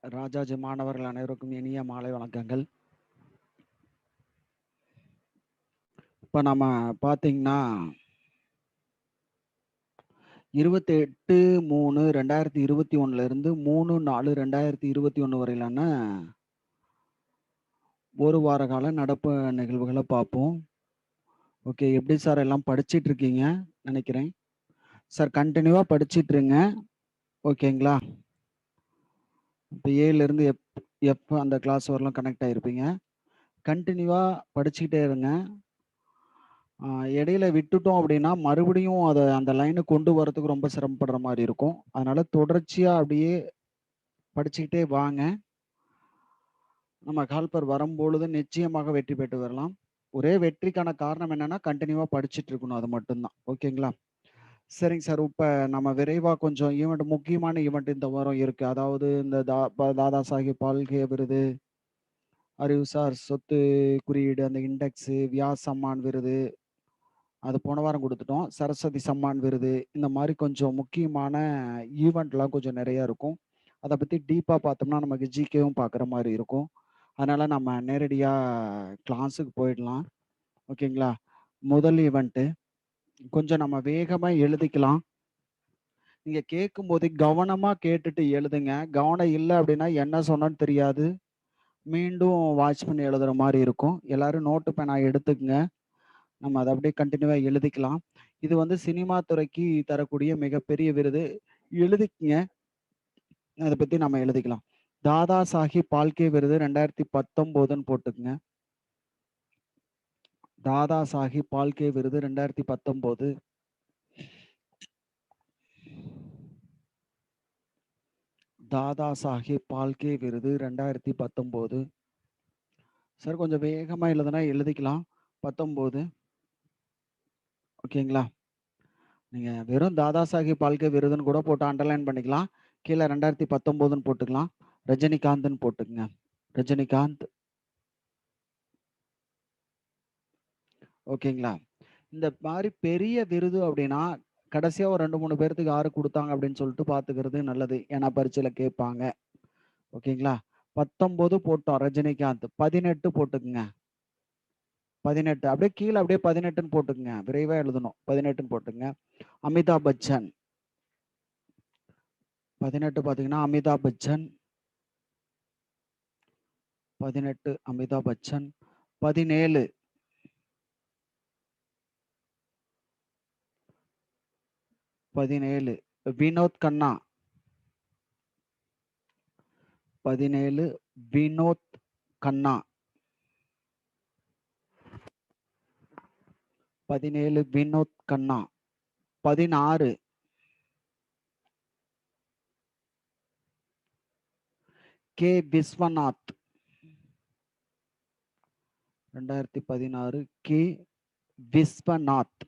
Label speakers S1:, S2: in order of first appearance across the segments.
S1: ராஜாஜி மாணவர்கள் அனைவருக்கும் இனிய மாலை வணக்கங்கள். இப்போ நம்ம பார்த்தீங்கன்னா 28/3/2021 இருந்து 3/4/2021 வரையிலான ஒரு வார கால நடப்பு நிகழ்வுகளை பார்ப்போம். ஓகே, எப்படி சார் எல்லாம் படிச்சிட்டு இருக்கீங்க நினைக்கிறேன். சார் கண்டினியூவா படிச்சிட்டு இருங்க. ஓகேங்களா? இப்போ ஏலேருந்து எப்போ அந்த கிளாஸ் வரலாம் கனெக்ட் ஆகிருப்பீங்க. கண்டினியூவா படிச்சுக்கிட்டே இருங்க. இடையில விட்டுட்டோம் அப்படின்னா மறுபடியும் அதை அந்த லைனை கொண்டு வரதுக்கு ரொம்ப சிரமப்படுற மாதிரி இருக்கும். அதனால தொடர்ச்சியா அப்படியே படிச்சுக்கிட்டே வாங்க. நம்ம கால்பர் வரும்பொழுது நிச்சயமாக வெற்றி பெற்று வரலாம். ஒரே வெற்றிக்கான காரணம் என்னன்னா கண்டினியூவா படிச்சுட்டு இருக்கணும், அது மட்டும்தான். ஓகேங்களா? சரிங்க சார். இப்போ நம்ம விரைவா கொஞ்சம் ஈவெண்ட், முக்கியமான ஈவெண்ட் இந்த வாரம் இருக்கு. அதாவது இந்த தாதா சாஹிப் பால்கே விருது, அறிவுசார் சொத்து குறியீடு, அந்த இண்டெக்ஸ், வியாஸ் சம்மான் விருது, அது போன வாரம் கொடுத்துட்டோம். சரஸ்வதி சம்மான் விருது, இந்த மாதிரி கொஞ்சம் முக்கியமான ஈவெண்ட்லாம் கொஞ்சம் நிறைய இருக்கும். அதை பற்றி டீப்பாக பார்த்தோம்னா நமக்கு ஜிகேவும் பார்க்குற மாதிரி இருக்கும். அதனால நம்ம நேரடியாக கிளாஸுக்கு போயிடலாம். ஓகேங்களா? முதல் ஈவெண்ட்டு கொஞ்சம் நம்ம வேகமாக எழுதிக்கலாம். நீங்கள் கேட்கும்போது கவனமாக கேட்டுட்டு எழுதுங்க. கவனம் இல்லை அப்படின்னா என்ன சொன்னோன்னு தெரியாது. மீண்டும் வாட்ச் பண்ணி எழுதுகிற மாதிரி இருக்கும். எல்லாரும் நோட்டு பேனா எடுத்துக்கங்க. நம்ம அதை அப்படியே கண்டினியூவாக எழுதிக்கலாம். இது வந்து சினிமா துறைக்கு தரக்கூடிய மிகப்பெரிய விருது. எழுதிக்கங்க. அதை பற்றி நம்ம எழுதிக்கலாம். தாதா சாஹிப் பால்கே விருது 2019ன்னு போட்டுக்குங்க. தாதா சாஹிப் பால்கே விருது 2019. தாதா சாஹிப் பால்கே விருது 2019. சார் கொஞ்சம் வேகமாக எழுதுனா எழுதிக்கலாம். 19. ஓகேங்களா? நீங்கள் வெறும் தாதா சாஹிப் பால்கே விருதுன்னு கூட போட்டு அண்டர்லைன் பண்ணிக்கலாம். கீழே 2019ன்னு போட்டுக்கலாம். ரஜினிகாந்த்ன்னு போட்டுக்குங்க. ரஜினிகாந்த். ஓகேங்களா? இந்த மாதிரி பெரிய விருது அப்படின்னா கடைசியா ஒரு 2, 3 பேர்த்துக்கு யாரு குடுத்தாங்க அப்படின்னு சொல்லிட்டு பார்த்துக்கிறது நல்லது. ஏன்னா பரீட்சையில கேட்பாங்க. ஓகேங்களா? 19 போட்டோம் ரஜினிகாந்த். 18 போட்டுக்குங்க. 18 அப்படியே கீழ அப்படியே 18ன்னு போட்டுக்குங்க. விரைவா எழுதணும். 18ன்னு போட்டுங்க. அமிதாப் பச்சன். 18 பார்த்தீங்கன்னா அமிதாப் பச்சன். 18 அமிதாப் பச்சன். 17 17 வினோத் கண்ணா. 17 வினோத் கண்ணா. 17 வினோத் கண்ணா. 16 கே விஸ்வநாத். 2016 கே விஸ்வநாத்.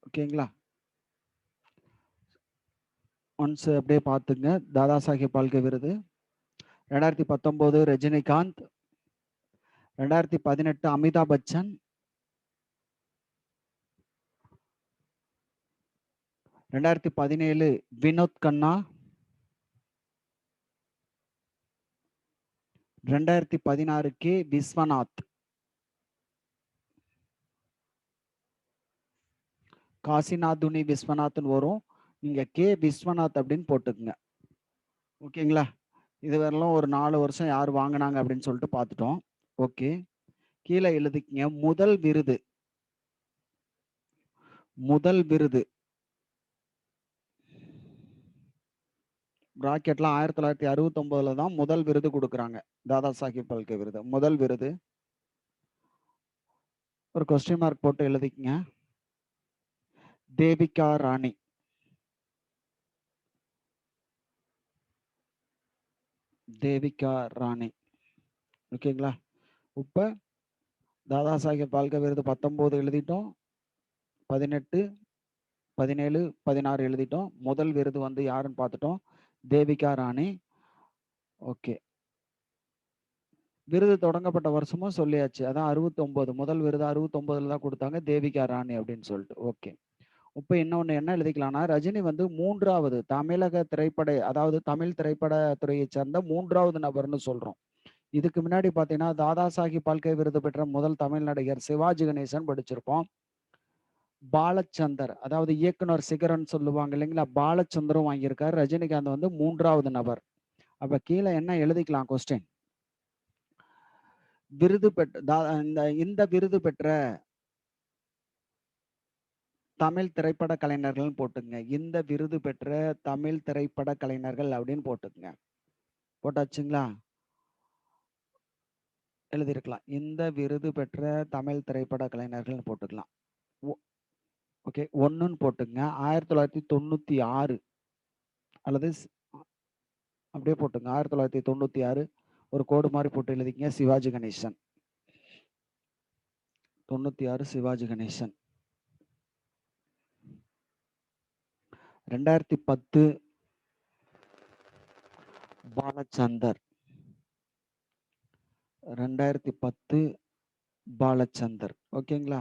S1: ஓகேங்களா? ஒன்ஸ் அப்படியே பார்த்துங்க. தாதா சாஹேப் பால்கே விருது 2019 ரஜினிகாந்த். 2018 அமிதாப் பச்சன். 2017 வினோத் கண்ணா. 2016 கே விஸ்வநாத். காசிநாதுனி விஸ்வநாத்னு வரும். நீங்க கே விஸ்வநாத் அப்படின்னு போட்டுக்குங்க. ஓகேங்களா? இது வரலாம் ஒரு 4 வருஷம் யார் வாங்கினாங்க அப்படின்னு சொல்லிட்டு பார்த்துட்டோம். ஓகே, கீழே எழுதிக்கங்க. முதல் விருது. முதல் விருது பிராக்கெட்லாம் 1969 தான் முதல் விருது கொடுக்குறாங்க. தாதா சாஹிப் பால்கே விருது முதல் விருது. ஒரு கொஸ்டின் மார்க் போட்டு எழுதிக்கங்க. தேவிகா ராணி. தேவிகா ராணி. ஓகேங்களா? இப்ப தாதா சாஹிப் பால்கே விருது 19 எழுதிட்டோம். 18 17 16 எழுதிட்டோம். முதல் விருது வந்து யாருன்னு பார்த்துட்டோம். தேவிகா ராணி. ஓகே, விருது தொடங்கப்பட்ட வருஷமும் சொல்லியாச்சு. அதான் 69. முதல் விருது 69ல தான் கொடுத்தாங்க, தேவிகா ராணி அப்படின்னு சொல்லிட்டு. ஓகே, இப்ப இன்னொன்னு என்ன எழுதிக்கலாம்னா, ரஜினி வந்து 3வது தமிழக திரைப்பட அதாவது தமிழ் திரைப்பட துறையை சேர்ந்த 3வது நபர்ன்னு சொல்றோம். இதுக்கு முன்னாடி பார்த்தீங்கன்னா, தாதா சாஹிப் பால்கே விருது பெற்ற முதல் தமிழ் நடிகர் சிவாஜி கணேசன் படிச்சிருப்போம். பாலச்சந்தர் அதாவது இயக்குனர் சிகரம்னு சொல்லுவாங்க இல்லைங்களா? பாலச்சந்தரும் வாங்கியிருக்காரு. ரஜினிகாந்த் வந்து 3வது நபர். அப்ப கீழ என்ன எழுதிக்கலாம் கொஸ்டின்? விருது பெற்ற இந்த விருது பெற்ற தமிழ் திரைப்பட கலைஞர்கள்னு போட்டுக்கங்க. இந்த விருது பெற்ற தமிழ் திரைப்பட கலைஞர்கள் அப்படின்னு போட்டுக்கங்க. போட்டாச்சுங்களா? எழுதியிருக்கலாம். இந்த விருது பெற்ற தமிழ் திரைப்பட கலைஞர்கள்னு போட்டுக்கலாம். ஒ ஓகே. 1ன்னு போட்டுக்கங்க. 1996 அல்லது அப்படியே போட்டுங்க. 1996 ஒரு கோடு மாரி போட்டு எழுதிக்கங்க. சிவாஜி கணேசன். 96 சிவாஜி கணேசன். 2010 பாலச்சந்தர். 2010 பாலச்சந்தர். ஓகேங்களா?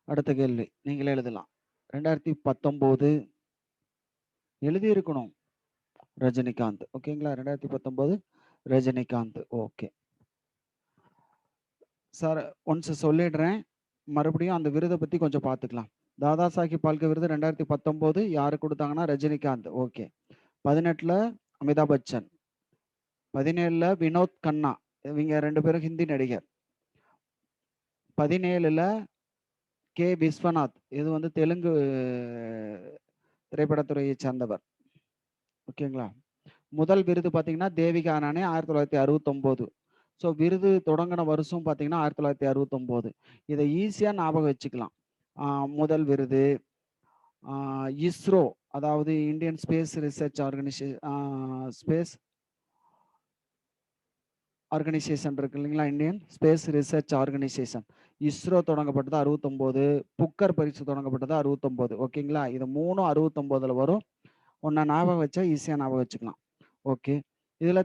S1: அடுத்த கேள்வி. நீங்களே எழுதலாம். 2019 எழுதியிருக்கணும். ரஜினிகாந்த். ஓகேங்களா? 2019 ரஜினிகாந்த். ஓகே. சார் ஒன்ஸ் சொல்லிடுறேன். மறுபடியும் அந்த விருத பத்தி கொஞ்சம் பார்த்துக்கலாம். தாதா சாஹிப் பால்கே விருது 2019 யாரு குடுத்தாங்கன்னா, ரஜினிகாந்த். ஓகே. 18ல அமிதாப் பச்சன். 17ல வினோத் கண்ணா. இவங்க 2 பேரும் ஹிந்தி நடிகர். 17ல கே. விஸ்வநாத். இது வந்து தெலுங்கு திரைப்படத்துறையை சேர்ந்தவர். ஓகேங்களா? முதல் விருது பார்த்தீங்கன்னா, தேவிகா ராணி 1969. ஸோ விருது தொடங்குன வருஷம் பார்த்தீங்கன்னா, 1969. இத ஈஸியா ஞாபகம் வச்சுக்கலாம். முதல் விருது, இஸ்ரோ அதாவது Indian space research space organisation இருக்கு இல்லைங்களா? Indian space research organisation. ISRO தொடங்கப்பட்டது 69. புக்கர் பரிசு தொடங்கப்பட்டது 69. ஓகேங்களா? இது 3ம் 69ல வரும். ஒண்ண ஞாபகம் வச்சா ஈஸியா ஞாபகம் வச்சுக்கலாம். ஓகே. இதுல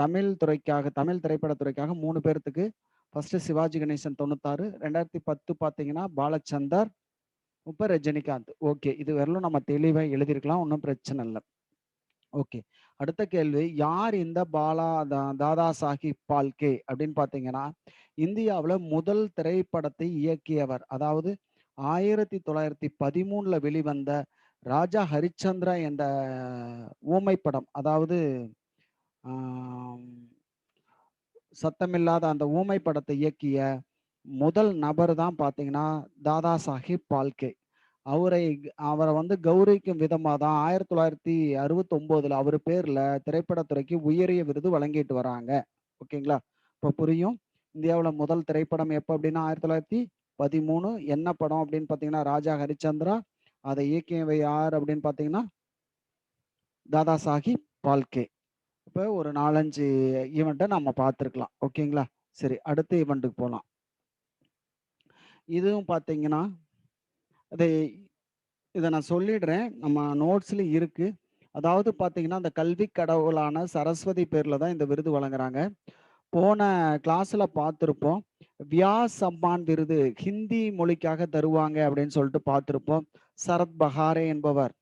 S1: தமிழ் துறைக்காக தமிழ் திரைப்பட துறைக்காக 3 பேர்த்துக்கு ஃபர்ஸ்ட் சிவாஜி கணேசன் 96, 2010 பார்த்தீங்கன்னா பாலச்சந்தர், இப்ப ரஜினிகாந்த். ஓகே. இது வரலும் நம்ம தெளிவா எழுதியிருக்கலாம். ஒண்ணும் பிரச்சனை இல்ல. ஓகே. அடுத்த கேள்வி, யார் இந்த தாதா சாஹிப் பால்கே அப்படின்னு பார்த்தீங்கன்னா, இந்தியாவுல முதல் திரைப்படத்தை இயக்கியவர். அதாவது 1913ல வெளிவந்த ராஜா ஹரிச்சந்திரா என்ற ஊமை படம். அதாவது ஆம், சத்தமில்லாத அந்த ஊமை படத்தை இயக்கிய முதல் நபர் தான் பார்த்தீங்கன்னா, தாதா சாஹிப் பால்கே. அவரை வந்து கௌரவிக்கும் விதமா தான் 1969ல அவரு பேர்ல திரைப்படத்துறைக்கு உயரிய விருது வழங்கிட்டு வராங்க. ஓகேங்களா? இப்ப புரியும். இந்தியாவுல முதல் திரைப்படம் எப்ப அப்படின்னா 1913. என்ன படம் அப்படின்னு பார்த்தீங்கன்னா, ராஜா ஹரிச்சந்திரா. அதை இயக்கியவை யார் அப்படின்னு பார்த்தீங்கன்னா, தாதா சாஹிப் பால்கே. இப்ப ஒரு 4, 5 ஈவெண்ட்ட நம்ம பார்த்துருக்கலாம். ஓகேங்களா? சரி, அடுத்த ஈவென்ட்க்கு போலாம். இதுவும் பார்த்தீங்கன்னா, இதை இத நான் சொல்லிடுறேன். நம்ம நோட்ஸ்ல இருக்கு. அதாவது பார்த்தீங்கன்னா, அந்த கல்வி கடவுளான சரஸ்வதி பேர்ல தான் இந்த விருது வழங்குறாங்க. போன கிளாஸ்ல பார்த்திருப்போம். வியாஸ் சம்மான் விருது ஹிந்தி மொழிக்காக தருவாங்க அப்படின்னு சொல்லிட்டு பார்த்திருப்போம். சரத் பஹாரே என்பவர்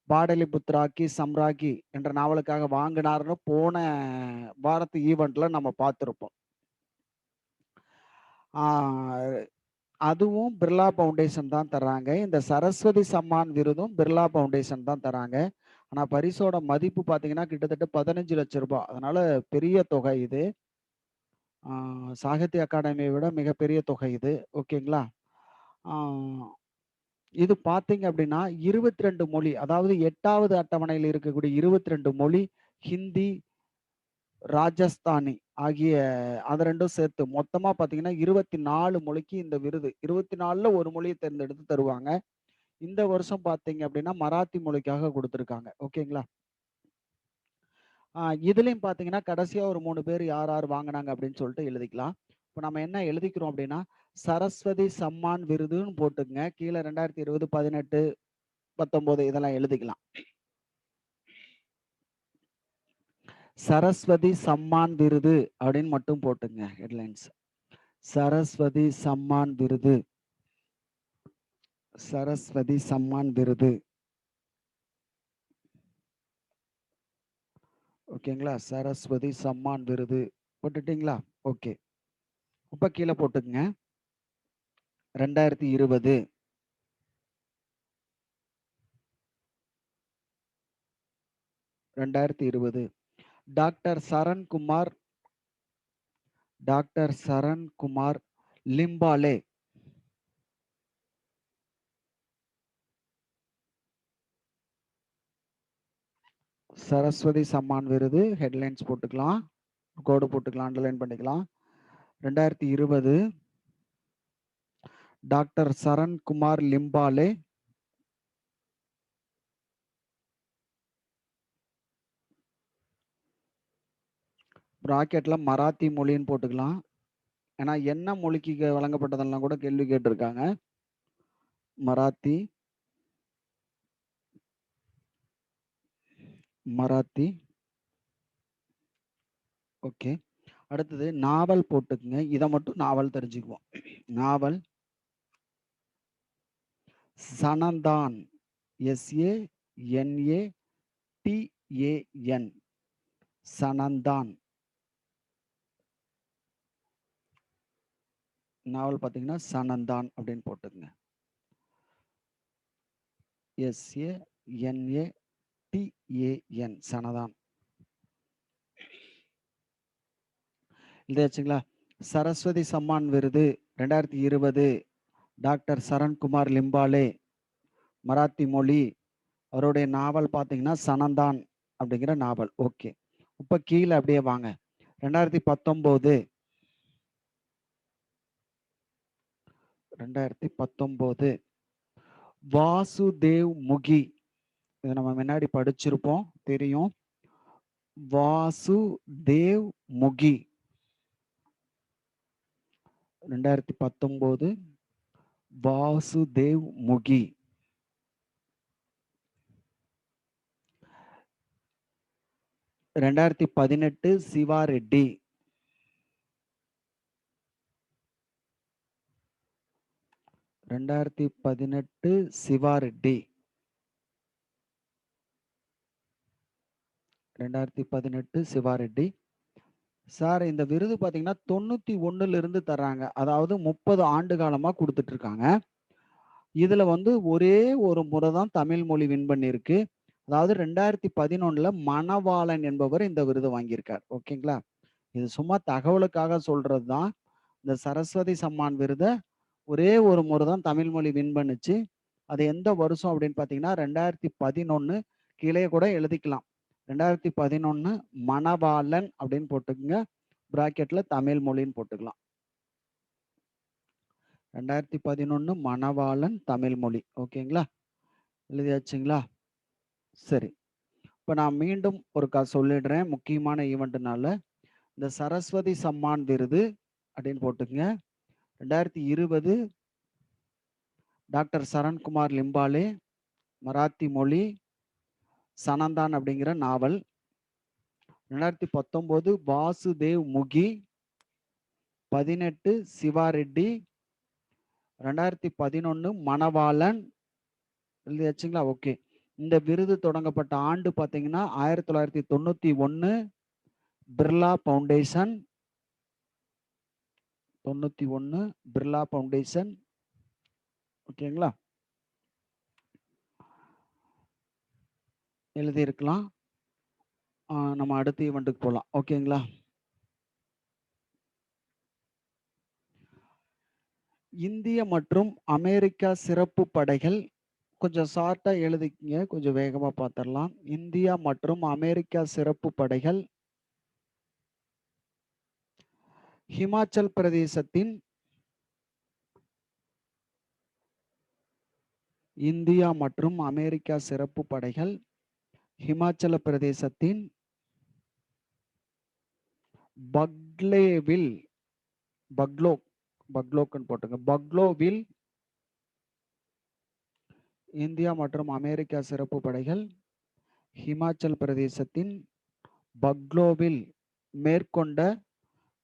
S1: பாடலிபுத்ரா கி சம்ராகி என்ற நாவலுக்காக வாங்கினார்ன்னு போன வாரத்து ஈவென்ட்ல நம்ம பார்த்திருப்போம். ஆ அதுவும் பிர்லா ஃபவுண்டேஷன் தான் தர்றாங்க. இந்த சரஸ்வதி சம்மான் விருதும் பிர்லா ஃபவுண்டேஷன் தான் தர்றாங்க. ஆனா பரிசோட மதிப்பு பார்த்தீங்கன்னா, கிட்டத்தட்ட 15,00,000 ரூபாய். அதனால பெரிய தொகை இது. சாகித்ய அகாடமியை விட மிகப்பெரிய தொகை இது. ஓகேங்களா? ஆ இது பார்த்தீங்க அப்படின்னா, 22 மொழி, அதாவது 8வது அட்டவணையில் இருக்கக்கூடிய 22 மொழி, ஹிந்தி, ராஜஸ்தானி ஆகிய அது 2ம் சேர்த்து மொத்தமா பார்த்தீங்கன்னா, 24 மொழிக்கு இந்த விருது. 24ல ஒரு மொழிய தேர்ந்தெடுத்து தருவாங்க. இந்த வருஷம் பார்த்தீங்க அப்படின்னா, மராத்தி மொழிக்காக குடுத்துருக்காங்க. ஓகேங்களா? இதுலயும் பார்த்தீங்கன்னா, கடைசியா ஒரு 3 பேர் யார் யார் வாங்குனாங்க அப்படின்னு சொல்லிட்டு எழுதிக்கலாம். இப்ப நம்ம என்ன எழுதிக்கிறோம் அப்படின்னா, சரஸ்வதி சம்மான் விருதுன்னு போட்டுக்கங்க. கீழ 2020, 18, 19 இதெல்லாம் எழுதிக்கலாம். சரஸ்வதி சம்மான் விருது அப்படின்னு மட்டும் போட்டுங்க ஹெட்லைன்ஸ். சரஸ்வதி சம்மான் விருது. சரஸ்வதி சம்மான் விருது. ஓகேங்களா? சரஸ்வதி சம்மான் விருது போட்டுட்டீங்களா? ஓகே. இப்ப கீழே போட்டுக்குங்க. 2020 2020 டாக்டர் சரண்குமார் லிம்பாலே. சரஸ்வதி சம்மான் விருது ஹெட்லைன்ஸ் போட்டுக்கலாம், கோடு போட்டுக்கலாம், அண்டர்லைன் பண்ணிக்கலாம். 2020 டாக்டர் சரண்குமார் லிம்பாலே பிராக்கெட்ல மராத்தி மொழின்னு போட்டுக்கலாம். ஏன்னா என்ன மொழிக்கு வழங்கப்பட்டதெல்லாம் கூட கேள்வி கேட்டிருக்காங்க. மராத்தி. ஓகே. அடுத்தது நாவல் போட்டுக்குங்க. இதை மட்டும் நாவல் தெரிஞ்சுக்குவோம். நாவல் சனந்தான், SANATAN, சனந்தான். நாவல் பார்த்தீங்கன்னா சனந்தான் அப்படின்னு போட்டுக்குங்க. SANATAN, சனதான். இல்லையாச்சுங்களா? சரஸ்வதி சம்மான் விருது 2020 டாக்டர் சரண்குமார் லிம்பாலே, மராத்தி மொழி. அவருடைய நாவல் பார்த்தீங்கன்னா சனந்தான் அப்படிங்கிற நாவல். ஓகே. இப்ப கீழே அப்படியே வாங்க. 2019 வாசுதேவ் முகி. இதை நம்ம முன்னாடி படிச்சிருப்போம், தெரியும். வாசுதேவ் முகி 2019 வாசுதேவ் முகி. 2018 சிவா ரெட்டி. 2018 சிவா ரெட்டி. 2018 சிவா ரெட்டி. சார் இந்த விருது பார்த்தீங்கன்னா 91 இருந்து தர்றாங்க. அதாவது 30 ஆண்டு காலமா கொடுத்துட்டு இருக்காங்க. இதுல வந்து ஒரே ஒரு முறை தான் தமிழ் மொழி வின் பண்ணியிருக்கு. அதாவது 2011 மணவாளன் என்பவர் இந்த விருது வாங்கியிருக்கார். ஓகேங்களா? இது சும்மா தகவலுக்காக சொல்றது தான். இந்த சரஸ்வதி சம்மான் விருதை ஒரே ஒரு முறை தான் தமிழ் மொழி வின் பண்ணுச்சு. அது எந்த வருஷம் அப்படின்னு பார்த்தீங்கன்னா 2011. கீழே கூட எழுதிக்கலாம். 2011 மணவாளன் அப்படின்னு போட்டுக்குங்க. பிராக்கெட்ல தமிழ் மொழின்னு போட்டுக்கலாம். 2011 மணவாளன் தமிழ் மொழி. ஓகேங்களா? எழுதியாச்சுங்களா? சரி. இப்போ நான் மீண்டும் ஒருக்கா சொல்லிடுறேன். முக்கியமான ஈவெண்ட்னால இந்த சரஸ்வதி சம்மான் விருது அப்படின்னு போட்டுங்க. 2020 டாக்டர் சரண்குமார் லிம்பாலே, மராத்தி மொழி, சனந்தான் அப்படிங்கிற நாவல். 2019 வாசுதேவ் முகி. 18 சிவா ரெட்டி. 2011 மணவாளன். எழுதியாச்சுங்களா? ஓகே. இந்த விருது தொடங்கப்பட்ட ஆண்டு பார்த்தீங்கன்னா 1991 பிர்லா ஃபவுண்டேஷன். 91 பிர்லா ஃபவுண்டேஷன். ஓகேங்களா? எழுதியிருக்கலாம். நம்ம அடுத்த ஈவெண்ட்டுக்கு போகலாம். ஓகேங்களா? இந்திய மற்றும் அமெரிக்கா சிறப்பு படைகள். கொஞ்சம் ஷார்ட்டா எழுதிக்கங்க, கொஞ்சம் வேகமா பார்த்துடலாம். இந்தியா மற்றும் அமெரிக்கா சிறப்பு படைகள் ஹிமாச்சல் பிரதேசத்தின் இந்தியா மற்றும் அமெரிக்கா சிறப்பு படைகள் ஹிமாச்சல பிரதேசத்தின் பக்லேவில் பக்லோக்குன்னு போட்டுங்க. பக்லோவில் இந்தியா மற்றும் அமெரிக்கா சிறப்பு படைகள் ஹிமாச்சல் பிரதேசத்தின் பக்லோவில் மேற்கொண்ட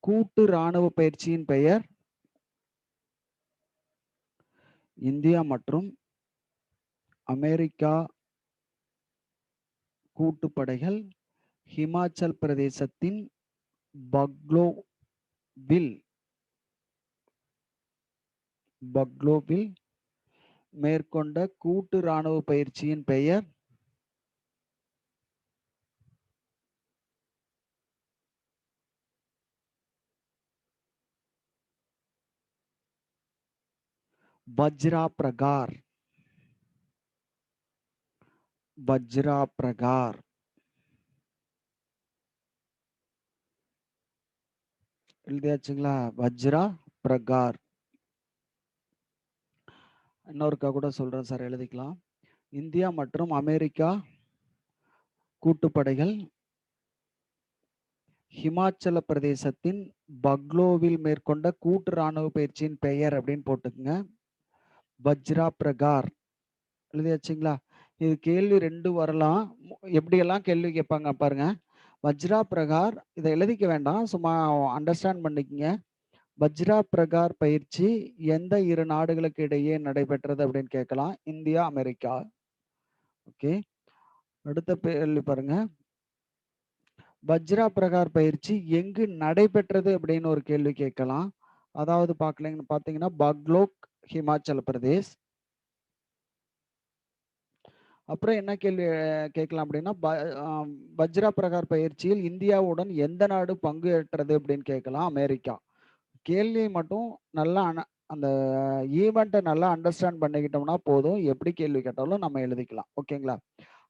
S1: கூட்டு இராணுவ பயிற்சியின் பெயர் இந்தியா மற்றும் அமெரிக்கா கூட்டுப்படைகள் ஹிமாச்சல் பிரதேசத்தின் பக்லோவில் மேற்கொண்ட கூட்டு இராணுவ பயிற்சியின் பெயர் வஜ்ரா பிரகார். வஜ்ரா பிரகார் எழுதியாச்சுங்களா? வஜ்ரா பிரகார். இன்னொருக்கா கூட சொல்றேன் சார், எழுதிக்கலாம். இந்தியா மற்றும் அமெரிக்கா கூட்டுப்படைகள் ஹிமாச்சல பிரதேசத்தின் பக்லோவில் மேற்கொண்ட கூட்டு இராணுவ பயிற்சியின் பெயர் அப்படின்னு போட்டுக்குங்க. வஜ்ரா பிரகார். எழுதியாச்சுங்களா? இது கேள்வி 2 வரலாம். எப்படியெல்லாம் கேள்வி கேட்பாங்க பாருங்க. வஜ்ரா பிரகார் இதை எழுதிக்க வேண்டாம், சும்மா அண்டர்ஸ்டாண்ட் பண்ணிக்கங்க. வஜ்ரா பிரகார் பயிற்சி எந்த 2 நாடுகளுக்கு இடையே நடைபெற்றது அப்படின்னு கேட்கலாம். India, America. ஓகே, அடுத்த கேள்வி பாருங்க. வஜ்ரா பிரகார் பயிற்சி எங்கு நடைபெற்றது அப்படின்னு ஒரு கேள்வி கேட்கலாம். அதாவது பாத்தீங்கன்னா பக்லோக், ஹிமாச்சல பிரதேஷ். அப்புறம் என்ன கேள்வி கேட்கலாம் அப்படின்னா, வஜ்ரா பிரகார் பயிற்சியில் இந்தியாவுடன் எந்த நாடு பங்கு ஏற்றது அப்படின்னு கேட்கலாம். அமெரிக்கா. கேள்வி மட்டும் நல்லா அந்த ஈவெண்ட்டை நல்லா அண்டர்ஸ்டாண்ட் பண்ணிக்கிட்டோம்னா போதும், எப்படி கேள்வி கேட்டாலும் நம்ம எழுதிக்கலாம். ஓகேங்களா?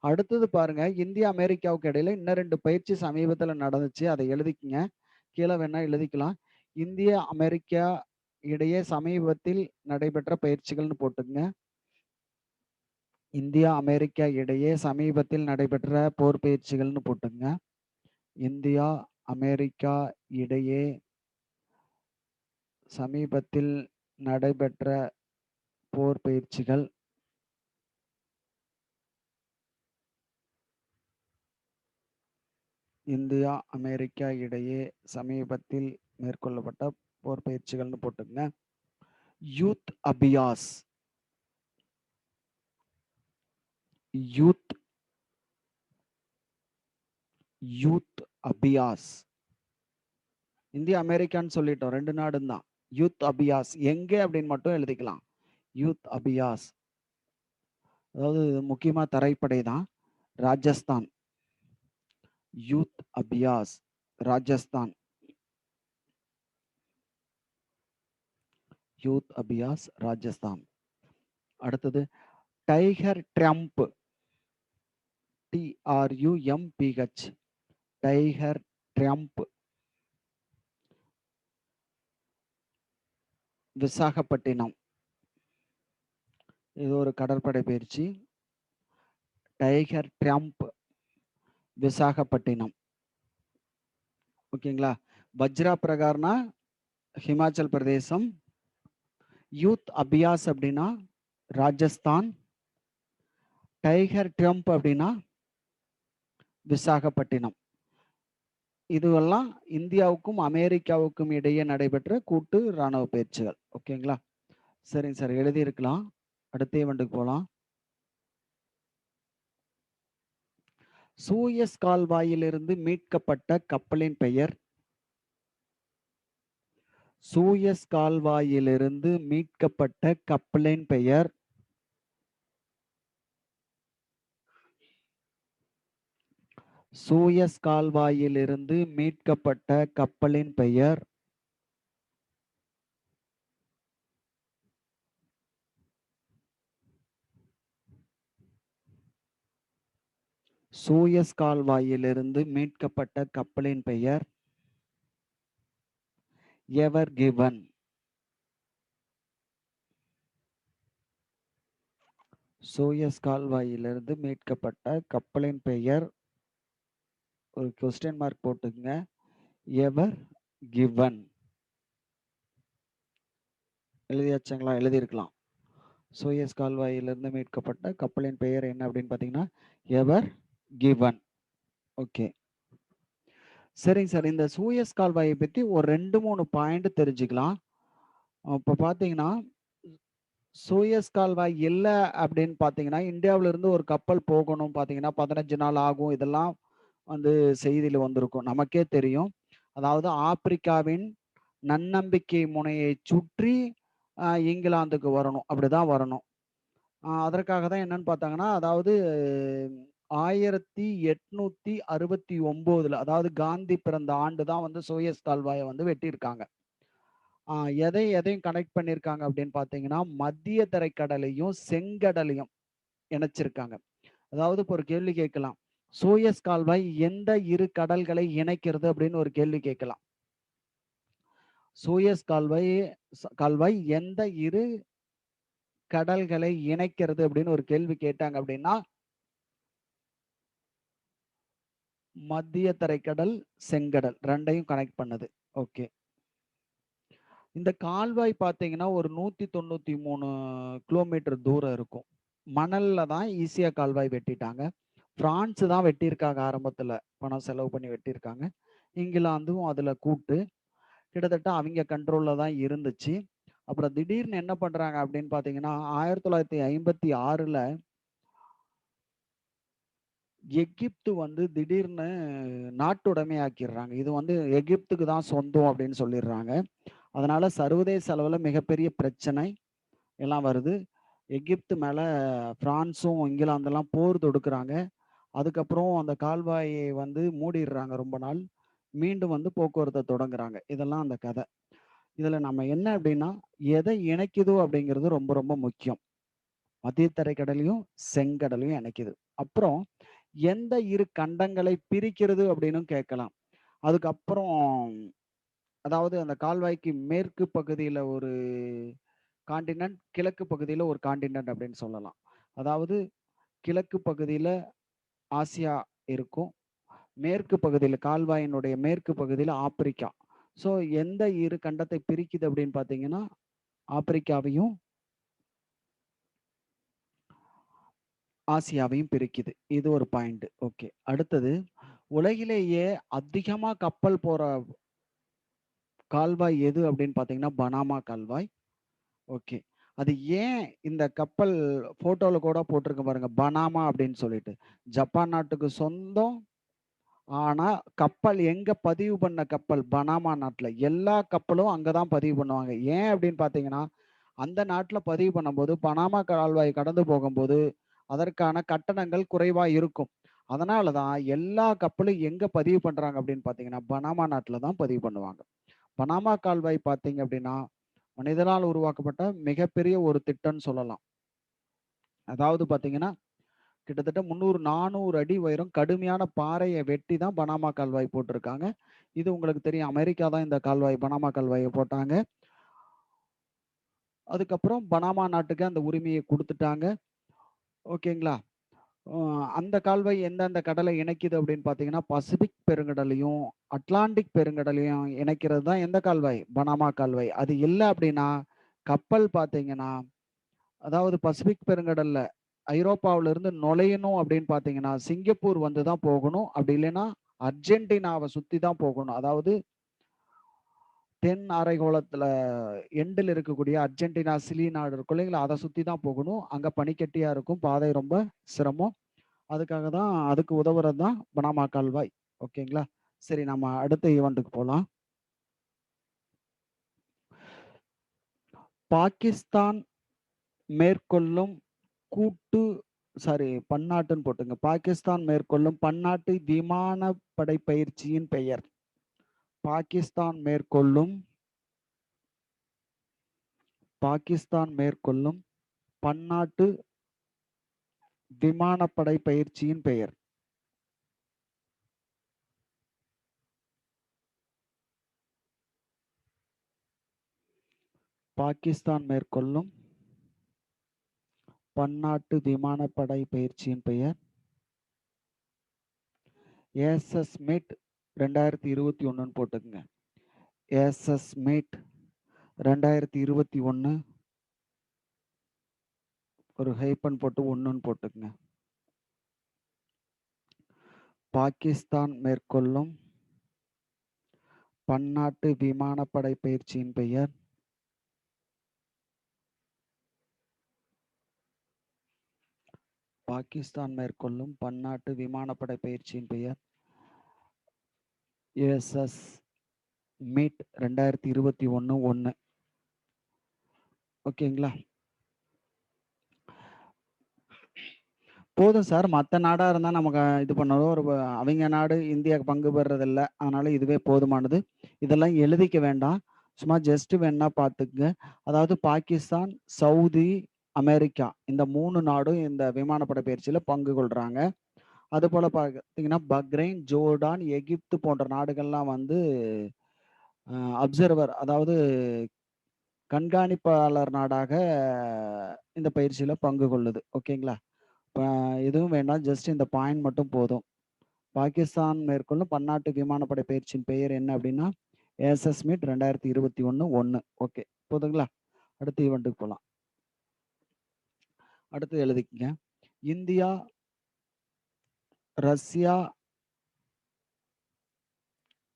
S1: அடுத்தது பாருங்க, இந்தியா அமெரிக்காவுக்கு இடையில இன்னும் 2 பயிற்சி சமீபத்தில் நடந்துச்சு, அதை எழுதிக்கங்க. கீழே வேணா எழுதிக்கலாம். இந்தியா அமெரிக்கா இடையே சமீபத்தில் நடைபெற்ற பயிற்சிகள்னு போட்டுங்க. இந்தியா அமெரிக்கா இடையே சமீபத்தில் நடைபெற்ற போர் பயிற்சிகள்னு போட்டுங்க. இந்தியா அமெரிக்கா இடையே சமீபத்தில் நடைபெற்ற போர் பயிற்சிகள். இந்தியா அமெரிக்கா இடையே சமீபத்தில் மேற்கொள்ளப்பட்ட போர் பயிற்சிகள்னு போட்டுங்க. யூத் அபியாஸ். யூத் யூத் அபியாஸ். இந்தியா அமெரிக்கான்னு சொல்லிட்டோம், 2 நாடும் தான். யூத் அபியாஸ் எங்கே அப்படின்னு மட்டும் எழுதிக்கலாம். யூத் அபியாஸ் அதாவது முக்கியமா தரைப்படை தான். ராஜஸ்தான். யூத் அபியாஸ் ராஜஸ்தான். யூத் அபியாஸ் ராஜஸ்தான். அடுத்தது tiger Trump. TRUMPH. Tiger Trump Visakhapatnam. இது ஒரு கடற்படை பயிற்சி. Tiger Trump Visakhapatnam. ஓகேங்களா? வஜ்ரா பிரகார்னா ஹிமாச்சல் பிரதேசம். யூத் அபியாஸ் அப்படின்னா ராஜஸ்தான். டைகர் ட்ரம்ப் அப்படின்னா விசாகப்பட்டினம். இதுவெல்லாம் இந்தியாவுக்கும் அமெரிக்காவுக்கும் இடையே நடைபெற்ற கூட்டு இராணுவ பயிற்சிகள். ஓகேங்களா? சரிங்க சார், எழுதியிருக்கலாம். அடுத்த ஈவெண்ட்டுக்கு போகலாம். சூயஸ் கால்வாயிலிருந்து மீட்கப்பட்ட கப்பலின் பெயர். சூயஸ் கால்வாயிலிருந்து மீட்கப்பட்ட கப்பலின் பெயர். சூயஸ் கால்வாயிலிருந்து மீட்கப்பட்ட கப்பலின் பெயர். சூயஸ் கால்வாயிலிருந்து மீட்கப்பட்ட கப்பலின் பெயர் எவர் கிவன். சூயஸ் கால்வாயிலிருந்து மீட்கப்பட்ட கப்பலின் பெயர், ஒரு கொஸ்டின் மார்க் போட்டுங்க, எவர் கிவன். எழுதியாச்சுங்களா? எழுதியிருக்கலாம். சூயஸ் கால்வாயிலிருந்து மீட்கப்பட்ட கப்பலின் பெயர் என்ன அப்படின்னு பார்த்தீங்கன்னா எவர் கிவன். ஓகே, சரிங்க சார். இந்த சூயஸ் கால்வாயை பற்றி ஒரு 2-3 பாயிண்ட் தெரிஞ்சுக்கலாம். இப்போ பார்த்தீங்கன்னா சூயஸ் கால்வாய் இல்ல அப்படின்னு பார்த்தீங்கன்னா, இந்தியாவுல இருந்து ஒரு கப்பல் போகணும் பார்த்தீங்கன்னா, 15 நாள் ஆகும். இதெல்லாம் வந்து செய்தியில வந்திருக்கும். நமக்கே தெரியும். அதாவது ஆப்பிரிக்காவின் நன்னம்பிக்கை முனையைச் சுற்றி இங்கிலாந்துக்கு வரணும். அப்படிதான் வரணும். அதற்காக தான் என்னன்னு பார்த்தாங்கன்னா, அதாவது 1869ல அதாவது காந்தி பிறந்த ஆண்டு தான் வந்து சூயஸ் கால்வாய வந்து வெட்டியிருக்காங்க. ஆ எதையும் கனெக்ட் பண்ணியிருக்காங்க அப்படின்னு பார்த்தீங்கன்னா, மத்திய தரைக்கடலையும், செங்கடலையும் இணைச்சிருக்காங்க. அதாவது இப்போ ஒரு கேள்வி கேட்கலாம். சூயஸ் கால்வாய் எந்த 2 கடல்களை இணைக்கிறது அப்படின்னு ஒரு கேள்வி கேட்கலாம். சூயஸ் கால்வாய் எந்த 2 கடல்களை இணைக்கிறது அப்படின்னு ஒரு கேள்வி கேட்டாங்க அப்படின்னா, மத்திய தரைக்கடல், செங்கடல் 2யும் கனெக்ட் பண்ணுது. ஓகே. இந்த கால்வாய் பார்த்தீங்கன்னா, ஒரு 193 கிலோமீட்டர் தூரம் இருக்கும். மணல்ல தான் ஈசியா கால்வாய் வெட்டிட்டாங்க. பிரான்ஸ் தான் வெட்டியிருக்காங்க ஆரம்பத்துல. பணம் செலவு பண்ணி வெட்டியிருக்காங்க. இங்கிலாந்தும் அதுல கூட்டு. கிட்டத்தட்ட அவிங்க கண்ட்ரோல்ல தான் இருந்துச்சு. அப்புறம் திடீர்னு என்ன பண்றாங்க அப்படின்னு பார்த்தீங்கன்னா, 1956ல எகிப்து வந்து திடீர்னு நாட்டுடைமையாக்கிர்றாங்க. இது வந்து எகிப்துக்கு தான் சொந்தம் அப்படின்னு சொல்லிர்றாங்க. அதனால சர்வதேச அளவுல மிகப்பெரிய பிரச்சனை எல்லாம் வருது. எகிப்து மேல பிரான்ஸும், இங்கிலாந்தெல்லாம் போர் தொடுக்குறாங்க. அதுக்கப்புறம் அந்த கால்வாயை வந்து மூடிர்றாங்க ரொம்ப நாள். மீண்டும் வந்து போக்குவரத்த தொடங்குறாங்க. இதெல்லாம் அந்த கத. இதுல நம்ம என்ன அப்டின்னா, எதை இணைக்குதோ அப்படிங்கிறது ரொம்ப ரொம்ப முக்கியம். மத்திய தரைக்கடலையும், செங்கடலையும் இணைக்குது. அப்புறம் எந்த 2 கண்டங்களை பிரிக்கிறது அப்படின்னும் கேட்கலாம். அதுக்கப்புறம் அதாவது அந்த கால்வாய்க்கு மேற்கு பகுதியில ஒரு கான்டினென்ட், கிழக்கு பகுதியில ஒரு கான்டினென்ட் அப்படின்னு சொல்லலாம். அதாவது கிழக்கு பகுதியில ஆசியா இருக்கும். மேற்கு பகுதியில கால்வாயினுடைய மேற்கு பகுதியில ஆப்பிரிக்கா. ஸோ எந்த 2 கண்டத்தை பிரிக்குது அப்படின்னு பார்த்தீங்கன்னா, ஆப்பிரிக்காவையும், ஆசியாவையும் பிரிக்குது. இது ஒரு பாயிண்ட். ஓகே. அடுத்தது உலகிலேயே அதிகமா கப்பல் போற கால்வாய் எது அப்படின்னு பார்த்தீங்கன்னா, பனாமா கால்வாய். ஓகே. அது ஏன் இந்த கப்பல் ஃபோட்டோல கூட போட்டிருக்கு பாருங்க. பனாமா அப்படின்னு சொல்லிட்டு. ஜப்பான் நாட்டுக்கு சொந்தம். ஆனா, கப்பல் எங்க பதிவு பண்ண கப்பல்? பனாமா நாட்ல. எல்லா கப்பலும் அங்க தான் பதிவு பண்ணுவாங்க. ஏன் அப்படின்னு பார்த்தீங்கன்னா, அந்த நாட்ல பதிவு பண்ணும்போது, பனாமா கால்வாய் கடந்து போகும்போது, அதற்கான கட்டணங்கள் குறைவா இருக்கும். அதனால தான் எல்லா கப்பலும் எங்க பதிவு பண்றாங்க அப்படின்னு பார்த்தீங்கன்னா, பனாமா நாட்ல தான் பதிவு பண்ணுவாங்க. பனாமா கால்வாய் பார்த்தீங்க அப்படின்னா, மனிதனால் உருவாக்கப்பட்ட மிகப்பெரிய ஒரு திட்டம்னு சொல்லலாம். அதாவது பார்த்தீங்கன்னா, கிட்டத்தட்ட 300, 400 அடி உயரம் கடுமையான பாறைய வெட்டி தான் பனாமா கால்வாய் போட்டிருக்காங்க. இது உங்களுக்கு தெரியும். அமெரிக்கா தான் இந்த கால்வாய், பனாமா கால்வாய போட்டாங்க. அதுக்கப்புறம் பனாமா நாட்டுக்கு அந்த உரிமைய குடுத்துட்டாங்க. ஓகேங்களா? அ அந்த கால்வாய் எந்தெந்த கடலை இணைக்குது அப்படின்னு பார்த்தீங்கன்னா, பசிபிக் பெருங்கடலையும், அட்லாண்டிக் பெருங்கடலையும் இணைக்கிறது தான் எந்த கால்வாய்? பனாமா கால்வாய். அது இல்ல அப்படின்னா, கப்பல் பார்த்தீங்கன்னா, அதாவது பசிபிக் பெருங்கடல்ல ஐரோப்பாவுல இருந்து நுழையணும் அப்படின்னு பார்த்தீங்கன்னா, சிங்கப்பூர் வந்து தான் போகணும். அப்படி இல்லைன்னா, அர்ஜென்டினாவ சுத்தி தான் போகணும். அதாவது தென் அரைக்கோளத்துல எண்டுல இருக்கக்கூடிய அர்ஜென்டினா, சிலி நாடு இருக்கும் இல்லைங்களா? அத சுத்தி தான் போகணும். அங்க பனிக்கட்டியா இருக்கும். பாதை ரொம்ப சிரமம். அதுக்காக தான் அதுக்கு உதவுறது தான் பனாமா கால்வாய். ஓகேங்களா? சரி நம்ம அடுத்த ஈவென்ட்க்கு போலாம். பாகிஸ்தான் மேற்கொள்ளும் கூட்டு பன்னாட்டுன்னு போட்டுங்க. பாகிஸ்தான் மேற்கொள்ளும் பன்னாட்டு விமானப்படை பயிற்சியின் பெயர். பாகிஸ்தான் மேற்கொள்ளும் பாகிஸ்தான் மேற்கொள்ளும் பன்னாட்டு விமானப்படை பயிற்சியின் பெயர். பாகிஸ்தான் மேற்கொள்ளும் பன்னாட்டு விமானப்படை பயிற்சியின் பெயர் ஏஎஸ்எஸ் மீட் 2021ன்னு போட்டுக்கங்க. ஏஎஸ்எஸ் மீட் 2021 ஒரு ஹைபன் போட்டு 1ன்னு போட்டுக்கங்க. பாகிஸ்தான் மேற்கொள்ளும் பன்னாட்டு விமானப்படை பயிற்சியின் பெயர் பாகிஸ்தான் மேற்கொள்ளும் பன்னாட்டு விமானப்படை பயிற்சியின் பெயர் யுஎஸ்எஸ் மீட் 2021-1. ஓகேங்களா? போதும் சார். மத்த நாடா இருந்தா நமக்கு இது பண்ணணும். அவைங்க நாடு இந்தியா பங்கு பெறுறதில்ல. அதனால இதுவே போதுமானது. இதெல்லாம் எழுதிக்க வேண்டாம். சும்மா ஜஸ்ட் வேணா பார்த்துக்கங்க. அதாவது பாகிஸ்தான், சவுதி, அமெரிக்கா இந்த 3 நாடும் இந்த விமானப்படை பயிற்சியில பங்கு கொள்றாங்க. அதுபோல பார்த்தீங்கன்னா, பக்ரைன், ஜோர்டான், எகிப்து போன்ற நாடுகள்லாம் வந்து அப்சர்வர் அதாவது கண்காணிப்பாளர் நாடாக இந்த பயிற்சியில பங்கு கொள்ளுது. ஓகேங்களா? எதுவும் வேண்டாம். ஜஸ்ட் இந்த பாயிண்ட் மட்டும் போதும். பாகிஸ்தான் மேற்கொள்ளும் பன்னாட்டு விமானப்படை பயிற்சியின் பெயர் என்ன அப்படின்னா, ஏஎஸ்எஸ் மீட் 2021-1. ஓகே. போதுங்களா? அடுத்த ஈவென்ட்டுக்கு போலாம். அடுத்து எழுதிக்கங்க. இந்தியா, ரஷ்யா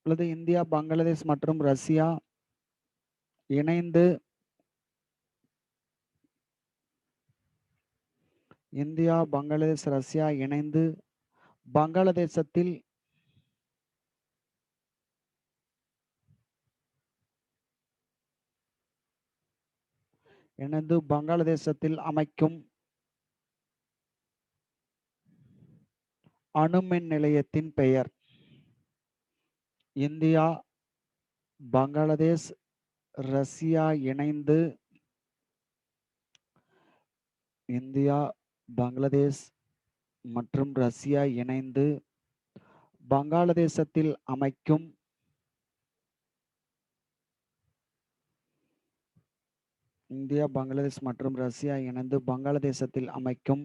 S1: அல்லது இந்தியா, பங்களாதேஷ் மற்றும் ரஷ்யா இணைந்து இந்தியா, பங்களாதேஷ், ரஷ்யா இணைந்து பங்களாதேசத்தில் அமைக்கும் அணுமின் நிலையத்தின் பெயர். இந்தியா, பங்களாதேஷ், ரஷ்யா இணைந்து இந்தியா, பங்களாதேஷ் மற்றும் ரஷ்யா இணைந்து பங்களாதேசத்தில் அமைக்கும் இந்தியா, பங்களாதேஷ் மற்றும் ரஷ்யா இணைந்து பங்களாதேசத்தில் அமைக்கும்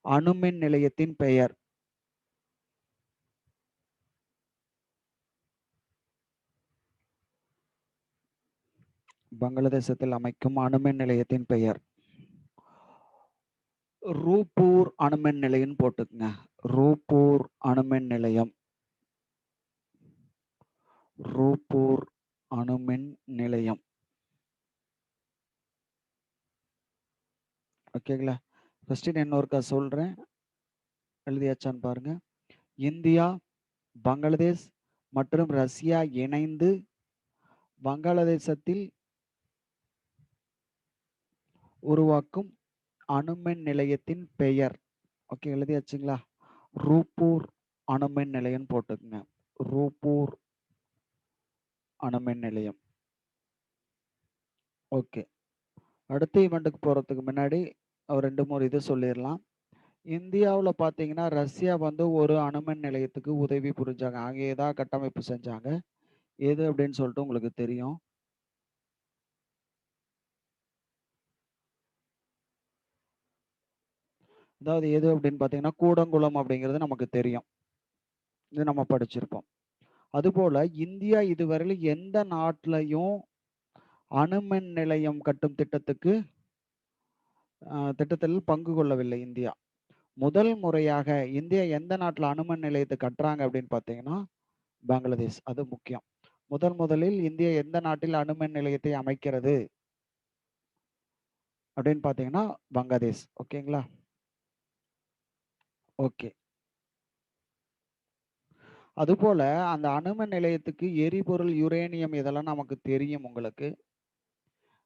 S1: அணுமின் நிலையத்தின் பெயர். பங்களாதேசத்தில் அமைக்கும் அணுமின் நிலையத்தின் பெயர் ரூப்பூர் அணுமின் நிலையம் போட்டுக்குங்க. ரூப்பூர் அணுமின் நிலையம். ரூப்பூர் அணுமின் நிலையம். ஓகேங்களா? ஃபர்ஸ்ட் இன்னொருக்கா சொல்றேன். எழுதியாச்சான்னு பாருங்க. இந்தியா, பங்களாதேஷ் மற்றும் ரஷ்யா இணைந்து வங்காளதேசத்தில் உருவாக்கும் அணுமின் நிலையத்தின் பெயர். ஓகே, எழுதியாச்சுங்களா? ரூப்பூர் அணுமின் நிலையம் போட்டுக்குங்க. ரூப்பூர் அணுமின் நிலையம். ஓகே. அடுத்த ஈவெண்ட்டுக்கு போறதுக்கு முன்னாடி ஒரு 2-3 இது சொல்லிடலாம். இந்தியாவுல பார்த்தீங்கன்னா, ரஷ்யா வந்து ஒரு அணுமின் நிலையத்துக்கு உதவி புரிஞ்சாங்க. அங்கே ஏதாவது கட்டமைப்பு செஞ்சாங்க. எது அப்படின்னு சொல்லிட்டு உங்களுக்கு தெரியும். அதாவது எது அப்படின்னு பார்த்தீங்கன்னா, கூடங்குளம் அப்படிங்கிறது நமக்கு தெரியும். இது நம்ம படிச்சிருப்போம். அதுபோல இந்தியா இதுவரையிலும் எந்த நாட்டிலையும் அணுமின் நிலையம் கட்டும் திட்டத்தில் பங்கு கொள்ளவில்லை இந்தியா. முதல் முறையாக இந்தியா எந்த நாட்டில் அணுமின் நிலையத்தை கட்டுறாங்க அப்படின்னு பார்த்தீங்கன்னா, பங்களாதேஷ். அது முக்கியம். முதலில் இந்தியா எந்த நாட்டில் அணுமின் நிலையத்தை அமைக்கிறது அப்படின்னு பார்த்தீங்கன்னா, பங்களாதேஷ். ஓகேங்களா? ஓகே. அதுபோல அந்த அணுமின் நிலையத்துக்கு எரிபொருள் யுரேனியம் இதெல்லாம் நமக்கு தெரியும் உங்களுக்கு.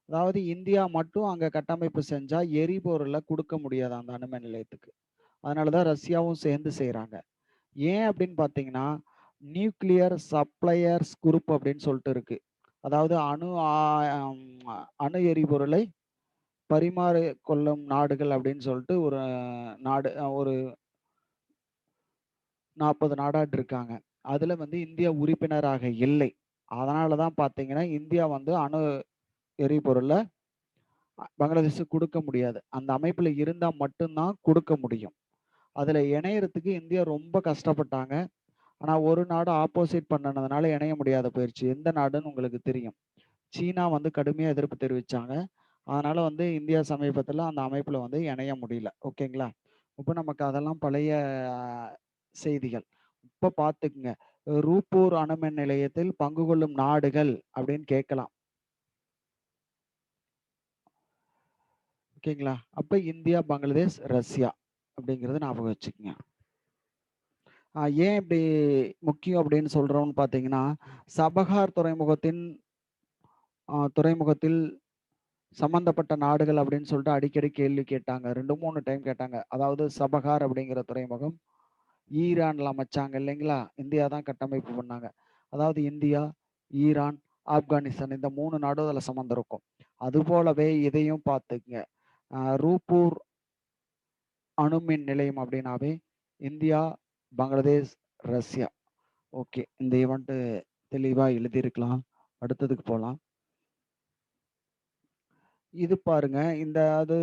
S1: அதாவது இந்தியா மட்டும் அங்க கட்டமைப்பு செஞ்சா எரிபொருளை கொடுக்க முடியாது அந்த அணுமின் நிலையத்துக்கு. அதனாலதான் ரஷ்யாவும் சேர்ந்து செய்யறாங்க. ஏன் அப்படின்னு பார்த்தீங்கன்னா, நியூக்ளியர் சப்ளையர்ஸ் குரூப் அப்படின்னு சொல்லிட்டு இருக்கு. அதாவது அணு எரிபொருளை பரிமாறி கொள்ளும் நாடுகள் அப்படின்னு சொல்லிட்டு ஒரு நாடு ஒரு 40 நாடாட்டு இருக்காங்க. அதுல வந்து இந்தியா உறுப்பினராக இல்லை. அதனாலதான் பாத்தீங்கன்னா, இந்தியா வந்து அணு எரிபொருளை பங்களாதேஷுக்கு கொடுக்க முடியாது. அந்த அமைப்புல இருந்தா மட்டும்தான் கொடுக்க முடியும். அதுல இணையறதுக்கு இந்தியா ரொம்ப கஷ்டப்பட்டாங்க. ஆனா ஒரு நாடு ஆப்போசிட் பண்ணனதுனால இணைய முடியாத போயிருச்சு. எந்த நாடுன்னு உங்களுக்கு தெரியும். சீனா வந்து கடுமையா எதிர்ப்பு தெரிவிச்சாங்க. அதனால வந்து இந்தியா சமீபத்துல அந்த அமைப்புல வந்து இணைய முடியல. ஓகேங்களா? இப்ப நமக்கு அதெல்லாம் பழைய செய்திகள். இப்ப பாத்துக்குங்க. ரூப்பூர் அணுமின் நிலையத்தில் பங்கு கொள்ளும் நாடுகள் அப்படின்னு கேட்கலாம். ஓகேங்களா? அப்ப இந்தியா, பங்களாதேஷ், ரஷ்யா. அப்படிங்கிறத ஞாபகம் வச்சுக்கங்க. ஏன் இப்படி முக்கியம் அப்படின்னு சொல்றோம்னு பார்த்தீங்கன்னா, சபஹார் துறைமுகத்தில் சம்பந்தப்பட்ட நாடுகள் அப்படின்னு சொல்லிட்டு அடிக்கடி கேள்வி கேட்டாங்க. 2, 3 டைம் கேட்டாங்க. அதாவது சபஹார் அப்படிங்கிற துறைமுகம் ஈரான்ல அமைச்சாங்க இல்லைங்களா? இந்தியா தான் கட்டமைப்பு பண்ணாங்க. அதாவது இந்தியா, ஈரான், ஆப்கானிஸ்தான் இந்த 3 நாடும் அதில சம்மந்தம் அதுபோலவே இதையும் பார்த்துக்கங்க. ரூப்பூர் அணுமின் நிலையம் அப்படின்னாவே இந்தியா, பங்களாதேஷ், ரஷ்யா. ஓகே. இந்த ஈவென்ட் தெளிவா எழுதியிருக்கலாம். அடுத்ததுக்கு போலாம். இது பாருங்க. இந்த அது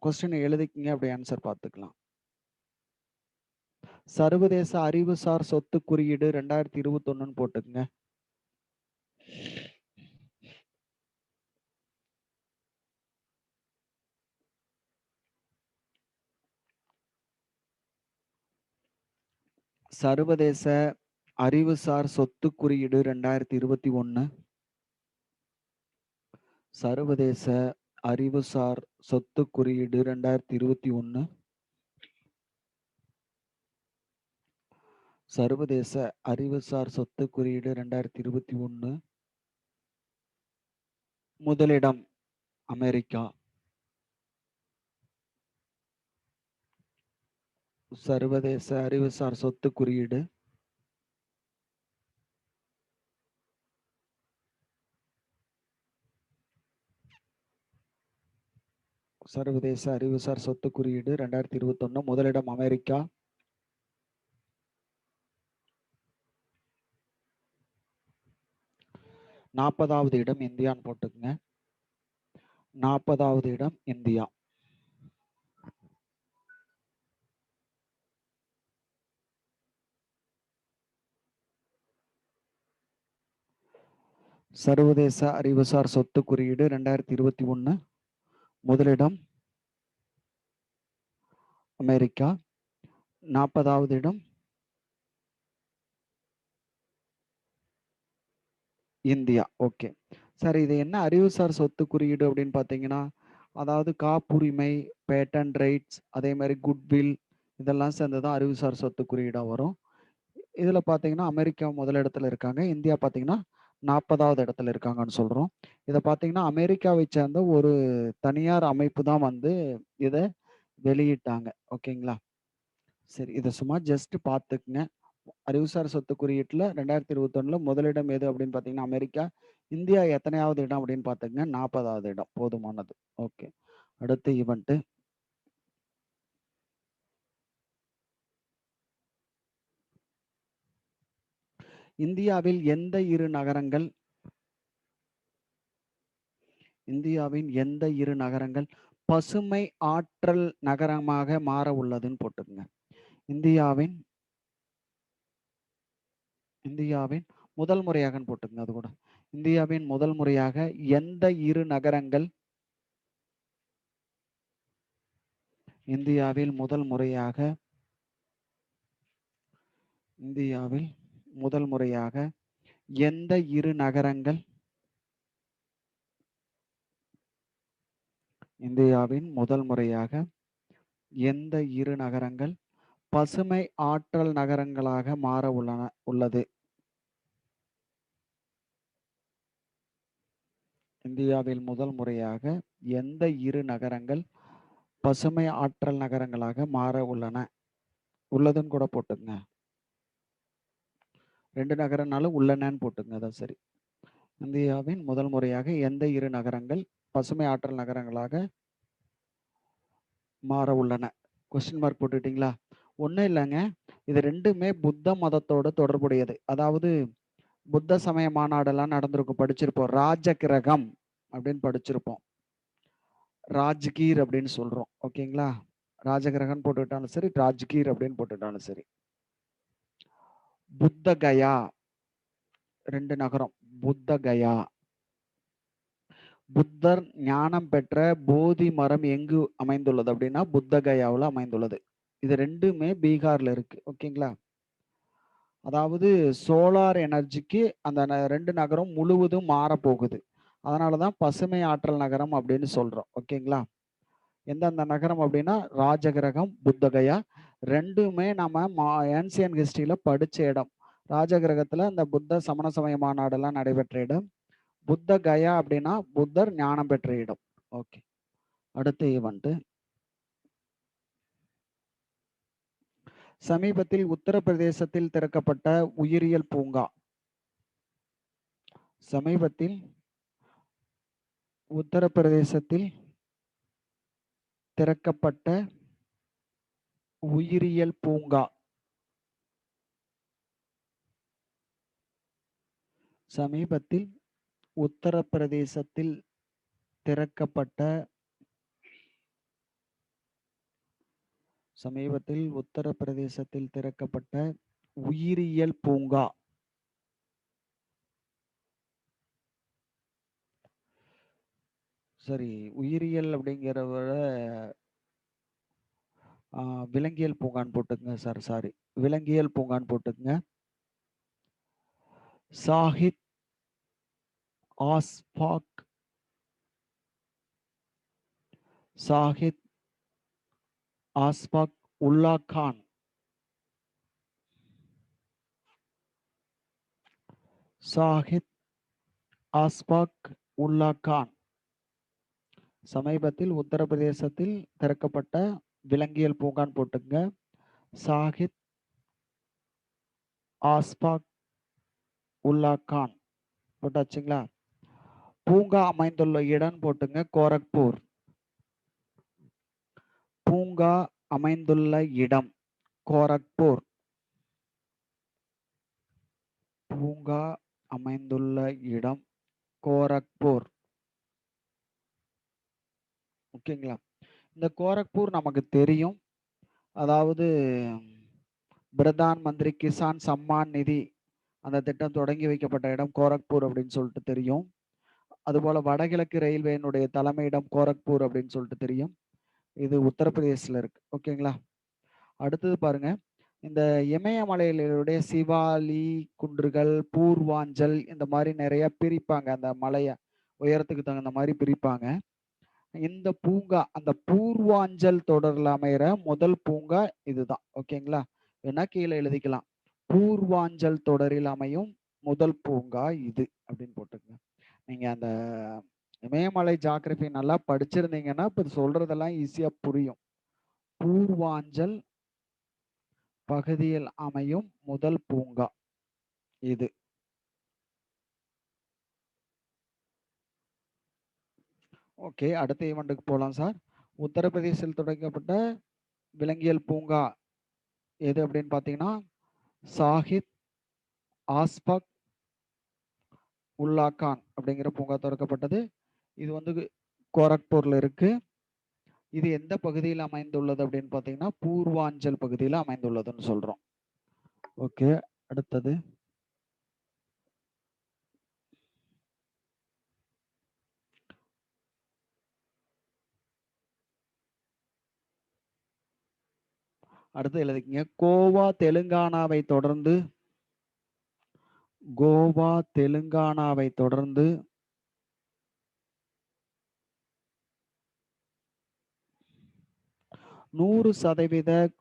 S1: கொஸ்டின் எழுதிக்கங்க. அப்படி ஆன்சர் பார்த்துக்கலாம். சர்வதேச அறிவுசார் சொத்து குறியீடு 2021ன்னு போட்டுக்கங்க. சர்வதேச அறிவுசார் சொத்து குறியீடு 2021. சர்வதேச அறிவுசார் சொத்து குறியீடு 2021. சர்வதேச அறிவுசார் சொத்து குறியீடு 2021. முதலிடம் அமெரிக்கா. சர்வதேச அறிவுசார் சொத்து குறியீடு. சர்வதேச அறிவுசார் சொத்து குறியீடு 2021. முதலிடம் அமெரிக்கா. 40வது இடம் இந்தியான்னு போட்டுக்கங்க. 40வது இடம் இந்தியா. சர்வதேச அறிவுசார் சொத்து குறியீடு 2021. முதலிடம் அமெரிக்கா. 40வது இடம் இந்தியா. ஓகே. சார் இது என்ன அறிவுசார் சொத்து குறியீடு அப்படின்னு பார்த்தீங்கன்னா, அதாவது காப்புரிமை, பேட்டன்ட் ரைட்ஸ், அதே மாதிரி குட்வில் இதெல்லாம் சேர்ந்து தான் அறிவுசார் சொத்து குறியீடா வரும். இதுல பார்த்தீங்கன்னா, அமெரிக்கா முதலிடத்துல இருக்காங்க. இந்தியா பார்த்தீங்கன்னா, 40வது இடத்துல இருக்காங்கன்னு சொல்றோம். இத பார்த்தீங்கன்னா, அமெரிக்காவை சேர்ந்த ஒரு தனியார் அமைப்பு தான் வந்து இத வெளியிட்டாங்க. ஓகேங்களா? சரி. இத சும்மா ஜஸ்ட் பார்த்துக்கங்க. அறிவுசார் சொத்து குறியீட்டுல 2021ல முதலிடம் எது அப்படின்னு பார்த்தீங்கன்னா, அமெரிக்கா. இந்தியா எத்தனையாவது இடம் அப்படின்னு பார்த்துக்கங்க. 40வது இடம். போதுமானது. ஓகே. அடுத்த ஈவென்ட். இந்தியாவில் எந்த 2 நகரங்கள் பசுமை ஆற்றல் நகரமாக மாற உள்ளதுன்னு போட்டுக்கங்க. இந்தியாவின் முதல் முறையாகன்னு போட்டுக்கங்க. அது கூட இந்தியாவின் முதல் முறையாக எந்த 2 நகரங்கள் இந்தியாவில் முதல் முறையாக எந்த 2 நகரங்கள் இந்தியாவின் முதல் முறையாக எந்த 2 நகரங்கள் பசுமை ஆற்றல் நகரங்களாக மாற உள்ளது? இந்தியாவில் முதல் முறையாக எந்த 2 நகரங்கள் பசுமை ஆற்றல் நகரங்களாக மாற உள்ளதுன்னு கூட போட்டுங்க. 2 நகரம்னாலும் உள்ளனன்னு போட்டுங்க. அதான் சரி. இந்தியாவின் முதல் முறையாக எந்த 2 நகரங்கள் பசுமை ஆற்றல் நகரங்களாக மாற உள்ளன? கொஸ்டின் மார்க் போட்டுட்டீங்களா? ஒண்ணும் இல்லைங்க. இது 2மே புத்த மதத்தோட தொடர்புடையது. அதாவது புத்த சமய மாநாடெல்லாம் நடந்திருக்கும். படிச்சிருப்போம். ராஜகிரகம் அப்படின்னு படிச்சிருப்போம். ராஜ்கீர் அப்படின்னு சொல்றோம். ஓகேங்களா? ராஜகிரகம் போட்டுட்டாலும் சரி, ராஜ்கீர் அப்படின்னு போட்டுட்டாலும் சரி. புத்த கயா 2 நகரம். புத்த கயா. புத்தர் ஞானம் பெற்ற போதி மரம் எங்கு அமைந்துள்ளது அப்படின்னா புத்த கயாவுல அமைந்துள்ளது. இது 2மே பீகார்ல இருக்கு. ஓகேங்களா? அதாவது சோலார் எனர்ஜிக்கு அந்த 2 நகரம் முழுவதும் மாறப்போகுது. அதனாலதான் பசுமை ஆற்றல் நகரம் அப்படின்னு சொல்றோம். ஓகேங்களா? எந்தெந்த நகரம் அப்படின்னா ராஜகிரகம், புத்தகயா. ரெண்டுமே நம்ம ஏன்சியன் ஹிஸ்டரியில படிச்ச இடம். ராஜகிரகத்துல இந்த புத்த சமண சமய மாநாடெல்லாம் நடைபெற்ற இடம். புத்த கயா அப்படின்னா புத்தர் ஞானம் பெற்ற இடம். ஓகே, அடுத்த ஈவெண்ட். சமீபத்தில் உத்தரப்பிரதேசத்தில் திறக்கப்பட்ட உயிரியல் பூங்கா. சமீபத்தில் உத்தரப்பிரதேசத்தில் திறக்கப்பட்ட உயிரியல் பூங்கா. சமீபத்தில் உத்தரப்பிரதேசத்தில் திறக்கப்பட்ட உயிரியல் பூங்கா. சரி, உயிரியல் அப்படிங்கிறத விலங்கியல் பூங்கான்னு போட்டுக்குங்க சார். சாரி, விலங்கியல் பூங்கான்னு போட்டுக்குங்க. சாஹித் ஆஸ்பாக் உல்லா கான். சாஹித் ஆஸ்பாக் உல்லா கான் சமீபத்தில் உத்தரப்பிரதேசத்தில் திறக்கப்பட்ட விலங்கியல் பூங்கான்னு போட்டுங்க. சாஹித் ஆஸ்பாக் உல்லா கான் போட்டாச்சுங்களா? பூங்கா அமைந்துள்ள இடம் போட்டுங்க கோரக்பூர். பூங்கா அமைந்துள்ள இடம் கோரக்பூர். பூங்கா அமைந்துள்ள இடம் கோரக்பூர். ஓகேங்களா? இந்த கோரக்பூர் நமக்கு தெரியும். அதாவது பிரதான் மந்திரி கிசான் சம்மான் நிதி அந்த திட்டம் தொடங்கி வைக்கப்பட்ட இடம் கோரக்பூர் அப்படின்னு சொல்லிட்டு தெரியும். அதுபோல வடகிழக்கு ரயில்வேனுடைய தலைமையிடம் கோரக்பூர் அப்படின்னு சொல்லிட்டு தெரியும். இது உத்தரப்பிரதேசில் இருக்கு. ஓகேங்களா? அடுத்தது பாருங்க, இந்த இமயமலையிலுடைய சிவாலி குன்றுகள், பூர்வாஞ்சல் இந்த மாதிரி நிறைய பிரிப்பாங்க. அந்த மலைய உயரத்துக்கு தகுந்த மாதிரி பிரிப்பாங்க. இந்த பூங்கா அந்த பூர்வாஞ்சல் தொடர்ல அமைகிற முதல் பூங்கா இதுதான். ஓகேங்களா? வேணா கீழே எழுதிக்கலாம். பூர்வாஞ்சல் தொடரில் அமையும் முதல் பூங்கா இது அப்படின்னு போட்டுக்கங்க. நீங்க அந்த இமயமலை ஜியோகிராஃபி நல்லா படிச்சிருந்தீங்கன்னா இப்ப சொல்றதெல்லாம் ஈஸியா புரியும். பூர்வாஞ்சல் பகுதியில் அமையும் முதல் பூங்கா இது. ஓகே, அடுத்த ஈவெண்ட்டுக்கு போகலாம் சார். உத்தரப்பிரதேசத்தில் தொடங்கப்பட்ட விலங்கியல் பூங்கா எது அப்படின்னு பார்த்தீங்கன்னா சாஹித் ஆஸ்பாக் உல்லா கான் அப்படிங்கிற பூங்கா திறக்கப்பட்டது. இது வந்து கோரக்பூர்ல இருக்கு. இது எந்த பகுதியில் அமைந்துள்ளது அப்படின்னு பார்த்தீங்கன்னா பூர்வாஞ்சல் பகுதியில் அமைந்துள்ளதுன்னு சொல்றோம். ஓகே, அடுத்தது எழுதிக்கங்க. கோவா தெலுங்கானாவை தொடர்ந்து 100%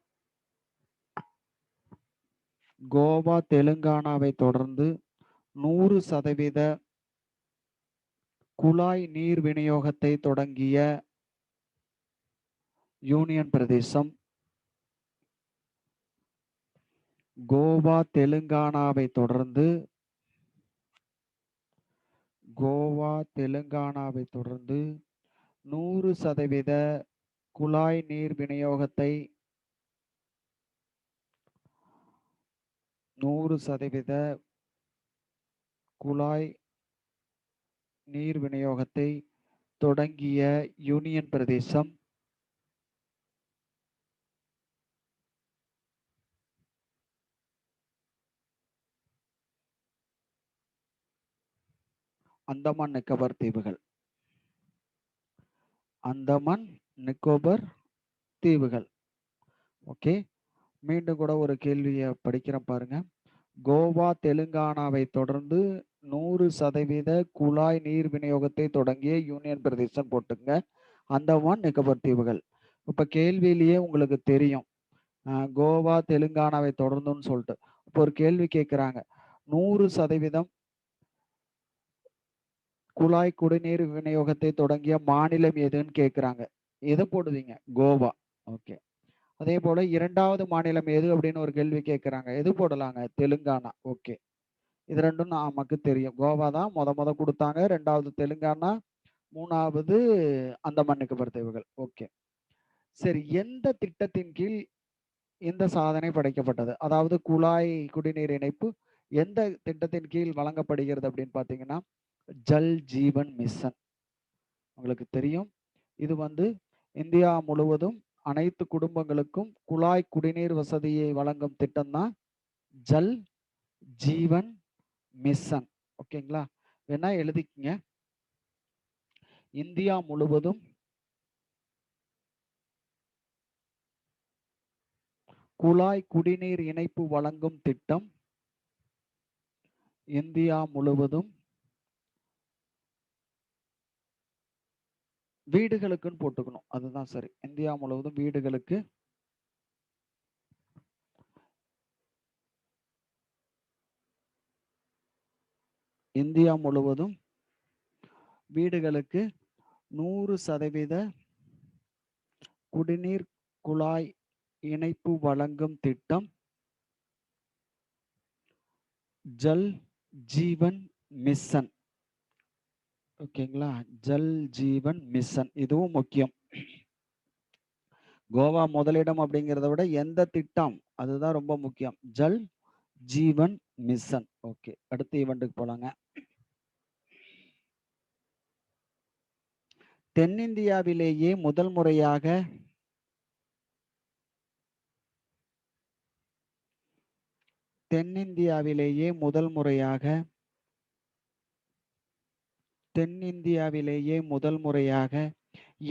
S1: கோவா தெலுங்கானாவை தொடர்ந்து 100% குழாய் நீர் விநியோகத்தை தொடங்கிய யூனியன் பிரதேசம். கோவா தெலுங்கானாவை தொடர்ந்து 100% குழாய் நீர் விநியோகத்தை 100% குழாய் நீர் விநியோகத்தை தொடங்கிய யூனியன் பிரதேசம் அந்தமான் நிக்கோபர் தீவுகள். அந்தமான் நிக்கோபர் தீவுகள். ஓகே, மீண்டும் கூட ஒரு கேள்வியை படிக்கிறேன் பாருங்க. கோவா தெலுங்கானாவை தொடர்ந்து 100% குழாய் நீர் விநியோகத்தை தொடங்கிய யூனியன் பிரதேசம் போட்டுங்க. அந்தமான் நிக்கோபார் தீவுகள். இப்ப கேள்வியிலேயே உங்களுக்கு தெரியும். கோவா, தெலுங்கானாவை தொடர்ந்துன்னு சொல்லிட்டு. இப்போ ஒரு கேள்வி கேட்குறாங்க. 100% குழாய் குடிநீர் விநியோகத்தை தொடங்கிய மாநிலம் எதுன்னு கேட்குறாங்க. எதை போடுவீங்க? கோவா. ஓகே. அதே போல 2வது மாநிலம் எது அப்படின்னு ஒரு கேள்வி கேட்குறாங்க. எது போடலாங்க? தெலுங்கானா. ஓகே. இது 2ம் நமக்கு தெரியும். கோவா தான் மொத குடுத்தாங்க. 2வது தெலுங்கானா, 3வது அந்தமான் நிக்கோபார் தீவுகள். ஓகே. சரி, எந்த திட்டத்தின் கீழ் இந்த சாதனை படைக்கப்பட்டது? அதாவது குழாய் குடிநீர் இணைப்பு எந்த திட்டத்தின் கீழ் வழங்கப்படுகிறது அப்படின்னு பார்த்தீங்கன்னா, ஜல் ஜீவன் மிஷன். உங்களுக்கு தெரியும். இது வந்து இந்தியா முழுவதும் அனைத்து குடும்பங்களுக்கும் குழாய் குடிநீர் வசதியை வழங்கும் திட்டம் தான் ஜல் ஜீவன் மிஷன். ஓகேங்களா? வேணா எழுதிக்கங்க. இந்தியா முழுவதும் குழாய் குடிநீர் இணைப்பு வழங்கும் திட்டம் இந்தியா முழுவதும் வீடுகளுக்குன்னு போட்டுக்கணும். அதுதான் சரி. இந்தியா முழுவதும் வீடுகளுக்கு இந்தியா முழுவதும் வீடுகளுக்கு 100% குடிநீர் குழாய் இணைப்பு வழங்கும் திட்டம் ஜல் ஜீவன் மிஷன். ஓகேங்களா? ஜல் ஜீவன் மிஷன். இதுவும் முக்கியம். கோவா முதலிடம் அப்படிங்கிறத விட எந்த திட்டம் அதுதான் ரொம்ப முக்கியம். ஜல் ஜீவன் மிஷன். ஓகே. அடுத்த ஈவெண்ட்டுக்கு போலாங்க. தென்னிந்தியாவிலேயே முதல் முறையாக தென்னிந்தியாவிலேயே முதல் முறையாக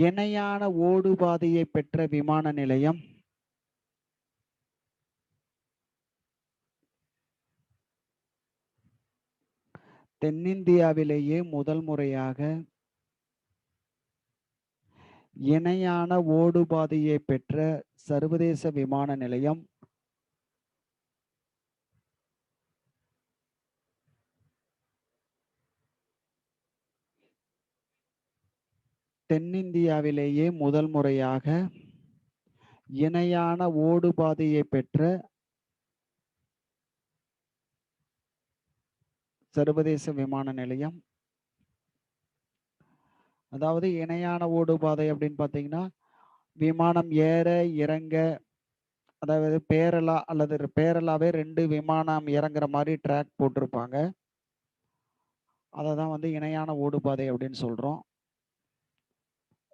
S1: இணையான ஓடுபாதையை பெற்ற விமான நிலையம் தென்னிந்தியாவிலேயே முதல் முறையாக இணையான ஓடுபாதையை பெற்ற சர்வதேச விமான நிலையம் தென்னிந்தியாவிலேயே முதல் முறையாக இணையான ஓடுபாதையை பெற்ற சர்வதேச விமான நிலையம். அதாவது இணையான ஓடுபாதை அப்படின்னு பார்த்தீங்கன்னா, விமானம் ஏற இறங்க, அதாவது பேரலா அல்லது பேரலாவே 2 விமானம் இறங்குற மாதிரி ட்ராக் போட்டிருப்பாங்க. அதை தான் வந்து இணையான ஓடுபாதை அப்படின்னு சொல்றோம்.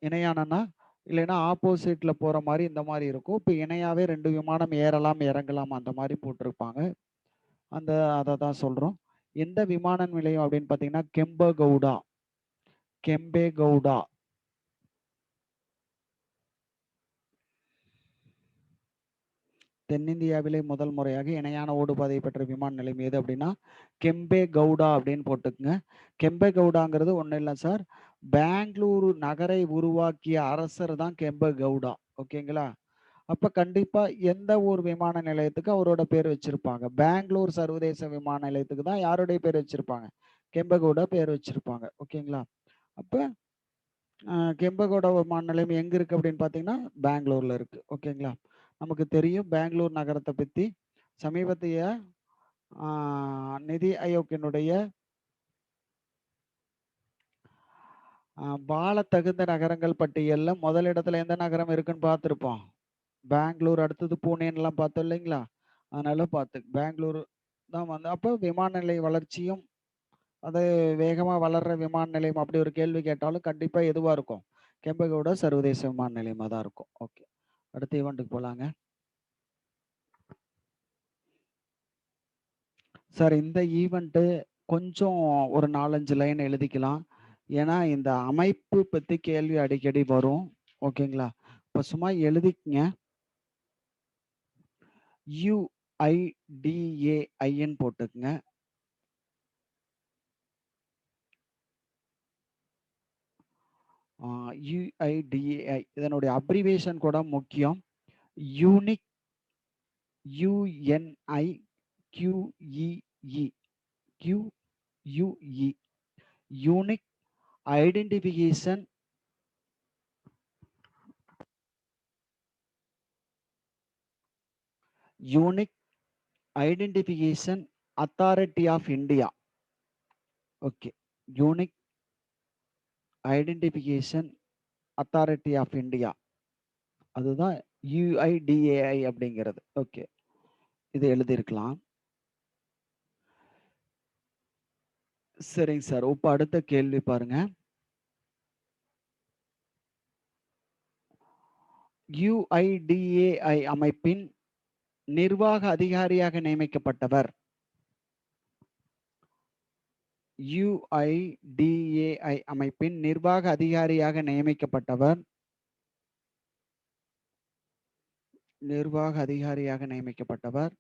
S1: இணையானன்னா இல்லைன்னா ஆப்போசிட்ல போற மாதிரி இந்த மாதிரி இருக்கும். இப்போ இணையாவே 2 விமானம் ஏறலாம் இறங்கலாம் அந்த மாதிரி போட்டிருப்பாங்க. அதை தான் சொல்றோம். எந்த விமான நிலையம் அப்படின்னு பார்த்தீங்கன்னா கெம்பேகவுடா. தென்னிந்தியாவிலே முதல் முறையாக இணையான ஓடுபாதை பெற்ற விமான நிலையம் எது அப்படின்னா கெம்பேகவுடா அப்படின்னு போட்டுக்குங்க. கெம்பேகவுடாங்கிறது ஒன்றும் இல்லை சார், பெங்களூரு நகரை உருவாக்கிய அரசர் தான் கெம்பேகவுடா. ஓகேங்களா? அப்ப கண்டிப்பா எந்த ஒரு விமான நிலையத்துக்கு அவரோட பேர் வச்சிருப்பாங்க. பெங்களூர் சர்வதேச விமான நிலையத்துக்கு தான் யாருடைய பேர் வச்சிருப்பாங்க? கெம்பேகவுடா பேர் வச்சிருப்பாங்க. ஓகேங்களா? அப்ப கெம்பேகவுடா விமான நிலையம் எங்க இருக்கு அப்படின்னு பார்த்தீங்கன்னா பெங்களூர்ல இருக்கு. ஓகேங்களா? நமக்கு தெரியும் பெங்களூர் நகரத்தை பத்தி சமீபத்திய நிதி ஆயோக்கினுடைய வாழ தகுந்த நகரங்கள் பட்டியல்ல முதலிடத்துல எந்த நகரம் இருக்குன்னு பார்த்துருப்போம். பெங்களூர், அடுத்தது பூனேன்னுலாம் பார்த்தோம் இல்லைங்களா? அதனால பெங்களூர் தான் வந்து அப்போ விமான நிலைய வளர்ச்சியும் அது வேகமா வளர்ற விமான நிலையம் அப்படி ஒரு கேள்வி கேட்டாலும் கண்டிப்பா எதுவா இருக்கும்? கெம்பகவுடா சர்வதேச விமான நிலையமா தான் இருக்கும். ஓகே. அடுத்த ஈவெண்ட்டுக்கு போலாங்க. சார், இந்த ஈவெண்ட்டு கொஞ்சம் ஒரு 4, 5 லைன் எழுதிக்கலாம். ஏன்னா இந்த அமைப்பு பத்தி கேள்வி அடிக்கடி வரும். ஓகேங்களா? இப்போ சும்மா எழுதிக்கங்க. UIDAIன்னு போட்டுக்குங்க. UIDAI இதனுடைய அப்ரிவேஷன் கூட முக்கியம். Unique UNIQEE QUE unique identification unique identification authority of India. Okay, unique identification authority of India, அதுதான் UIDAI அப்படிங்கிறது. ஓகே, இது எழுதியிருக்கலாம். சரிங்க சார். இப்போ அடுத்த கேள்வி பாருங்க. UIDAI அமைப்பின் நிர்வாக அதிகாரியாக நியமிக்கப்பட்டவர். UIDAI அமைப்பின் நிர்வாக அதிகாரியாக நியமிக்கப்பட்டவர்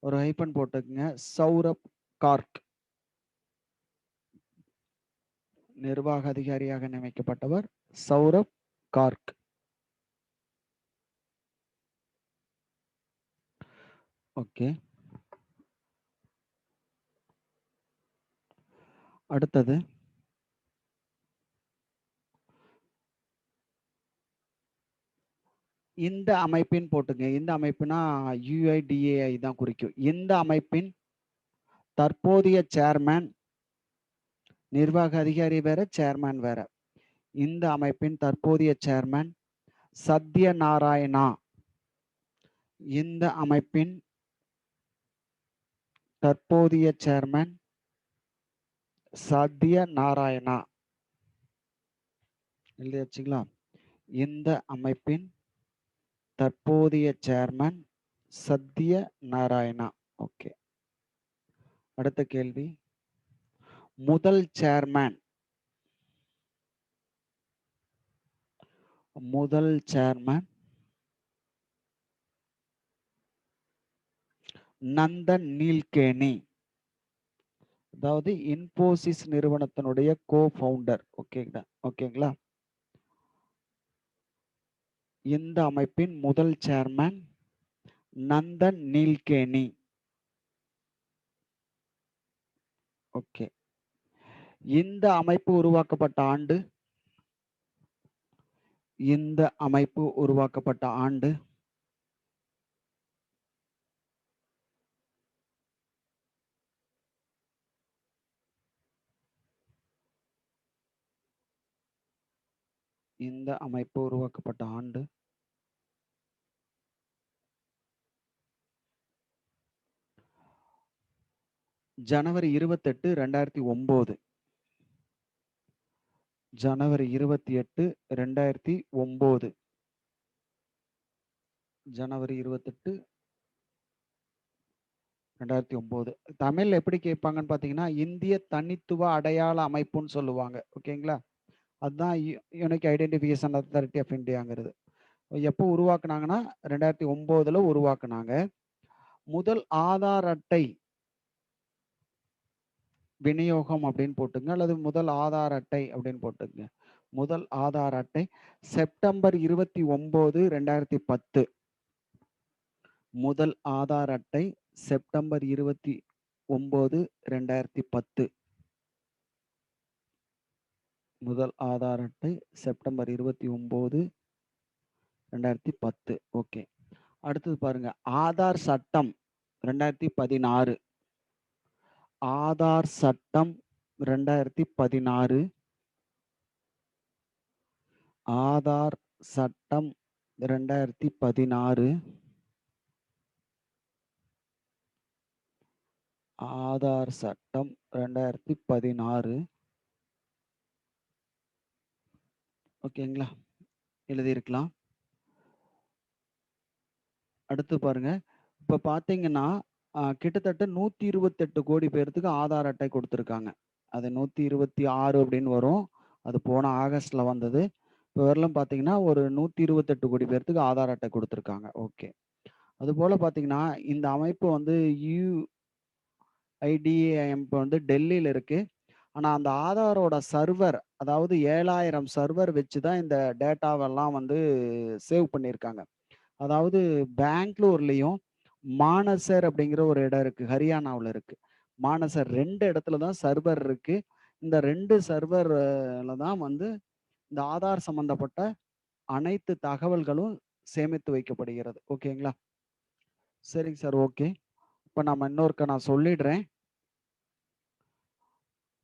S1: ஒரு ஹைபன் போட்டுக்குங்க. சௌரப் கார்க். நிர்வாக அதிகாரியாக நியமிக்கப்பட்டவர் சௌரப் கார்க். ஓகே, அடுத்தது இந்த அமைப்பின் போட்டுங்க. இந்த அமைப்புனா UIDAI தான் குறிக்கும். இந்த அமைப்பின் தற்போதைய சேர்மேன், நிர்வாக அதிகாரி வேற, சேர்மேன் வேற. இந்த அமைப்பின் தற்போதைய சேர்மேன் சத்யநாராயணா. இந்த அமைப்பின் தற்போதைய சேர்மேன் சத்யநாராயணா. எழுதி வச்சுங்களா? இந்த அமைப்பின் தற்போதைய சேர்மன் சத்யநாராயணா. ஓகே, அடுத்த கேள்வி. முதல் சேர்மன் நந்தன் நீல்கேனி, அதாவது இன்போசிஸ் நிறுவனத்தினுடைய கோ-ஃபவுண்டர். ஓகேங்களா? இந்த அமைப்பின் முதல் சேர்மன் நந்தன் நீல்கேனி. ஓகே, இந்த அமைப்பு உருவாக்கப்பட்ட ஆண்டு ஜனவரி 28, 2009. ஜனவரி 28, 2009. ஜனவரி 28, 2009. தமிழ்ல எப்படி கேட்பாங்கன்னு பார்த்தீங்கன்னா, இந்திய தனித்துவ அடையாள அமைப்புன்னு சொல்லுவாங்க. ஓகேங்களா? அதுதான் யூனிக் ஐடென்டிஃபிகேஷன் அத்தாரிட்டி ஆஃப் இந்தியாங்கிறது. எப்போ உருவாக்குனாங்கன்னா 2009ல உருவாக்குனாங்க. முதல் ஆதார் அட்டை விநியோகம் அப்படின்னு போட்டுங்க, அல்லது முதல் ஆதார் அட்டை அப்படின்னு போட்டுங்க. முதல் ஆதார் அட்டை செப்டம்பர் 29, 2010. முதல் ஆதார் அட்டை செப்டம்பர் 29, 2010. முதல் ஆதார் அட்டை செப்டம்பர் 29, 2010. ஓகே, அடுத்தது பாருங்க. ஆதார் சட்டம் 2016. ஆதார் சட்டம் 2016. ஆதார் சட்டம் 2016. ஆதார் சட்டம் 2016. ஓகேங்களா? எழுதியிருக்கலாம். அடுத்து பாருங்க. இப்ப பாத்தீங்கன்னா கிட்டத்தட்ட 128 கோடி பேர்த்துக்கு ஆதார் அட்டை கொடுத்துருக்காங்க. அது 126 அப்படின்னு வரும். அது போன ஆகஸ்ட்ல வந்தது. இப்போ வரலும் பார்த்தீங்கன்னா ஒரு 128 கோடி பேர்த்துக்கு ஆதார் அட்டை கொடுத்துருக்காங்க. ஓகே, அதுபோல் பார்த்தீங்கன்னா இந்த அமைப்பு வந்து UIDAI அமைப்பு வந்து டெல்லியில் இருக்கு. ஆனா அந்த ஆதாரோட சர்வர், அதாவது 7000 சர்வர் வச்சு தான் இந்த டேட்டாவெல்லாம் வந்து சேவ் பண்ணியிருக்காங்க. அதாவது பெங்களூர்லயும் மானசர் அப்படிங்கிற ஒரு இடம் இருக்கு. ஹரியானாவுல இருக்கு. மானசர் 2 இடத்துல தான் சர்வர் இருக்கு. இந்த 2 சர்வர்ல தான் வந்து இந்த ஆதார் சம்பந்தப்பட்ட அனைத்து தகவல்களும் சேமித்து வைக்கப்படுகிறது. ஓகேங்களா? சரிங்க சார். ஓகே. இப்ப நம்ம இன்னொருக்கா நான் சொல்லிடுறேன்.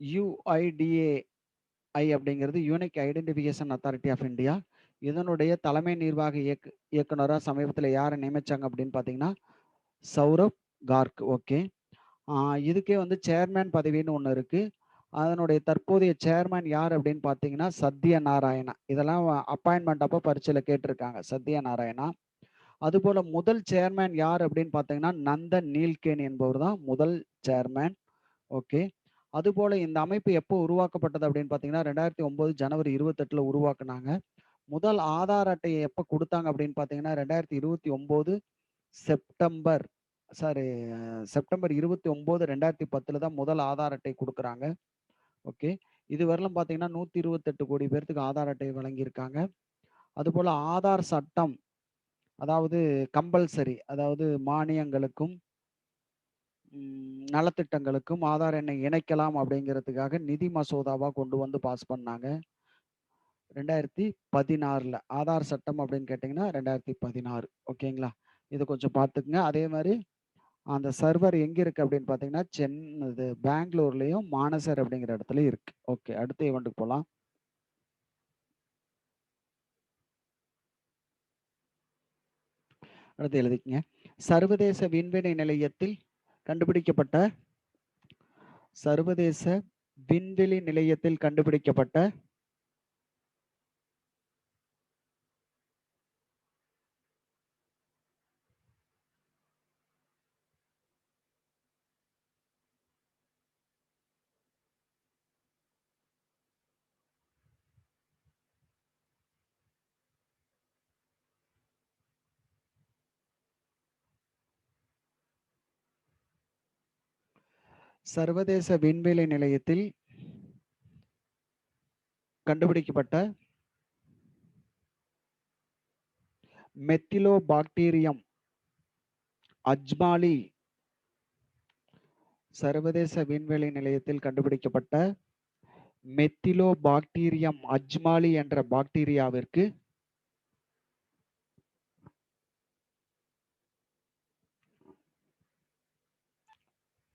S1: UIDAI அப்படிங்கிறது unique identification authority of India. இதனுடைய தலைமை நிர்வாக இயக்குனரா சமீபத்தில யார நியமிச்சாங்க அப்படின்னு பார்த்தீங்கன்னா, சௌரப் கார்க். ஓகே. ஆ இதுக்கே வந்து சேர்மேன் பதவின்னு ஒண்ணு இருக்கு. அதனுடைய தற்போதைய சேர்மேன் யார் அப்படின்னு பார்த்தீங்கன்னா, சத்ய நாராயணா. இதெல்லாம் அப்பாயின்ட்மென்ட் அப்ப பரீட்சையில கேட்டிருக்காங்க. சத்ய நாராயணா. அதுபோல முதல் சேர்மேன் யார் அப்படின்னு பார்த்தீங்கன்னா, நந்தன் நீல்கேனி என்பவர் தான் முதல் சேர்மேன். ஓகே. அதுபோல இந்த அமைப்பு எப்போ உருவாக்கப்பட்டது அப்படின்னு பார்த்தீங்கன்னா, 2009 ஜனவரி 28ல உருவாக்குனாங்க. முதல் ஆதார் அட்டைய எப்ப குடுத்தாங்க அப்படின்னு பார்த்தீங்கன்னா, 2029 செப்டம்பர் சாரி செப்டம்பர் 29, 2010ல தான் முதல் ஆதார் அட்டை குடுக்குறாங்க. ஓகே. இதுவரையிலும் பார்த்தீங்கன்னா, 128 கோடி பேர்த்துக்கு ஆதார் அட்டை வழங்கியிருக்காங்க. அதுபோல ஆதார் சட்டம், அதாவது கம்பல்சரி, அதாவது மானியங்களுக்கும், நலத்திட்டங்களுக்கும் ஆதார் எண்ணை இணைக்கலாம் அப்படிங்கிறதுக்காக நிதி மசோதாவா கொண்டு வந்து பாஸ் பண்ணாங்க. 2016ல ஆதார் சட்டம் அப்படின்னு கேட்டீங்கன்னா 2016. ஓகேங்களா? இது கொஞ்சம் பார்த்துக்குங்க. அதே மாரி அந்த சர்வர் எங்க இருக்கு அப்படின்னு பார்த்தீங்கன்னா, இது பெங்களூர்லயும் மானசர் அப்படிங்கிற இடத்துலயும் இருக்கு. ஓகே. அடுத்த ஈவென்ட்க்கு போலாம். அடுத்து எழுதிக்கங்க. சர்வதேச விண்வெளி நிலையத்தில் கண்டுபிடிக்கப்பட்ட சர்வதேச விண்வெளி நிலையத்தில் கண்டுபிடிக்கப்பட்ட சர்வதேச விண்வெளி நிலையத்தில் கண்டுபிடிக்கப்பட்ட மெத்திலோபாக்டீரியம் அஜ்மாலி சர்வதேச விண்வெளி நிலையத்தில் கண்டுபிடிக்கப்பட்ட மெத்திலோபாக்டீரியம் அஜ்மாலி என்ற பாக்டீரியாவிற்கு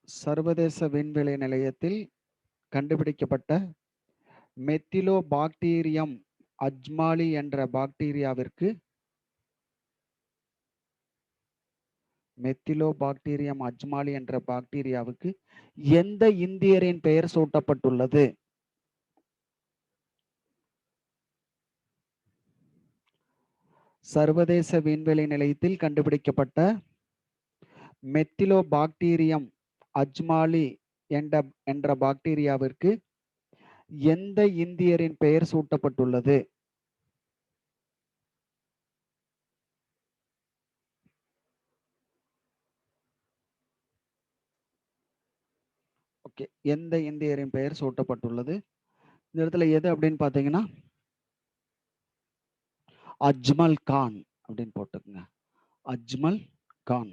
S1: சர்வதேச விண்வெளி நிலையத்தில் கண்டுபிடிக்கப்பட்ட மெத்திலோபாக்டீரியம் அஜ்மாலி என்ற பாக்டீரியாவிற்கு மெத்திலோபாக்டீரியம் அஜ்மாலி என்ற பாக்டீரியாவுக்கு எந்த இந்தியரின் பெயர் சூட்டப்பட்டுள்ளது? சர்வதேச விண்வெளி நிலையத்தில் கண்டுபிடிக்கப்பட்ட மெத்திலோபாக்டீரியம் அஜ்மாலி என்ற பாக்டீரியாவிற்கு எந்த இந்தியரின் பெயர் சூட்டப்பட்டுள்ளது? ஓகே. எந்த இந்தியரின் பெயர் சூட்டப்பட்டுள்ளது? இந்த இடத்துல எது அப்படின்னு பார்த்தீங்கன்னா, அஜ்மல் கான் அப்படின்னு போட்டுக்கங்க. அஜ்மல் கான்.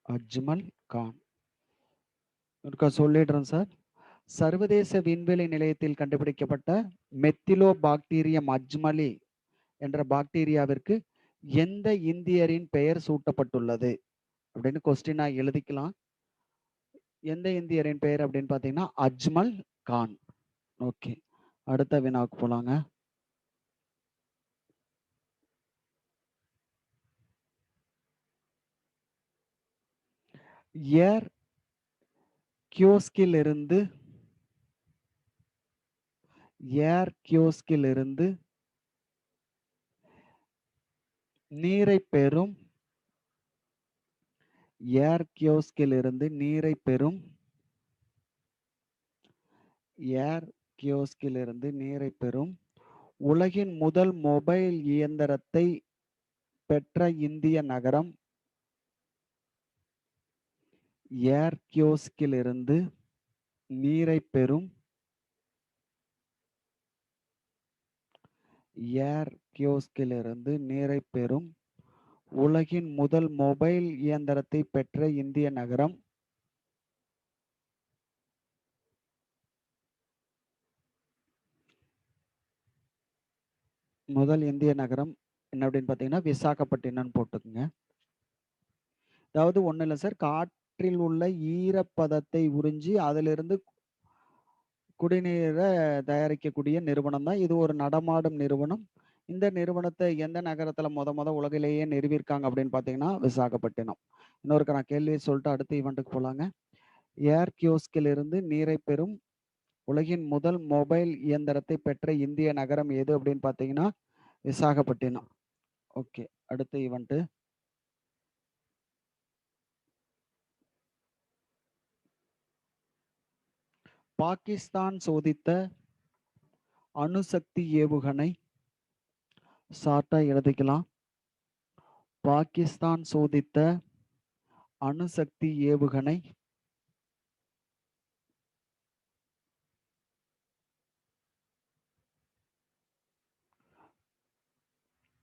S1: அஜ்மல் கான். ஒருக்கா சொல்லிடுறேன் சார். சர்வதேச விண்வெளி நிலையத்தில் கண்டுபிடிக்கப்பட்ட மெத்திலோபாக்டீரியம் அஜ்மலி என்ற பாக்டீரியாவிற்கு எந்த இந்தியரின் பெயர் சூட்டப்பட்டுள்ளது அப்படின்னு கொஸ்டினா எழுதிக்கலாம். எந்த இந்தியரின் பெயர் அப்படின்னு பார்த்தீங்கன்னா, அஜ்மல் கான். ஓகே. அடுத்த வினாவுக்கு போலாங்க. ஏர் கியோஸ்கில் இருந்து நீரை பெறும் ஏர் கியோஸ்கில் இருந்து நீரை பெறும் ஏர் கியோஸ்கில் இருந்து நீரை பெறும் உலகின் முதல் மொபைல் இயந்திரத்தை பெற்ற இந்திய நகரம் ஏர் கியோஸ்கில் இருந்து நீரை பெறும் ஏர் கியோஸ்கிலிருந்து நீரை பெறும் உலகின் முதல் மொபைல் இயந்திரத்தை பெற்ற இந்திய நகரம். முதல் இந்திய நகரம் என்ன அப்படின்னு பார்த்தீங்கன்னா விசாகப்பட்டினம்னு போட்டுக்குங்க. அதாவது ஒன்றும் இல்லை சார், காற்றில் உள்ள ஈரப்பதத்தை உறிஞ்சி அதிலிருந்து குடிநீரை தயாரிக்கக்கூடிய நிறுவனம் தான் இது. ஒரு நடமாடும் நிறுவனம். இந்த நிறுவனத்தை எந்த நகரத்துல முத உலகிலேயே நிறுவியிருக்காங்க அப்படின்னு பார்த்தீங்கன்னா விசாகப்பட்டினம். இன்னொருக்க நான் கேள்வியை சொல்லிட்டு அடுத்த ஈவெண்ட்டுக்கு போலாங்க. ஏர் கியோஸ்கில் இருந்து நீரை பெறும் உலகின் முதல் மொபைல் இயந்திரத்தை பெற்ற இந்திய நகரம் எது அப்படின்னு பார்த்தீங்கன்னா விசாகப்பட்டினம். ஓகே, அடுத்த ஈவெண்ட். பாகிஸ்தான் சோதித்த அணுசக்தி ஏவுகணை. ஷார்ட்டா எழுதிக்கலாம். பாகிஸ்தான் சோதித்த அணுசக்தி ஏவுகணை.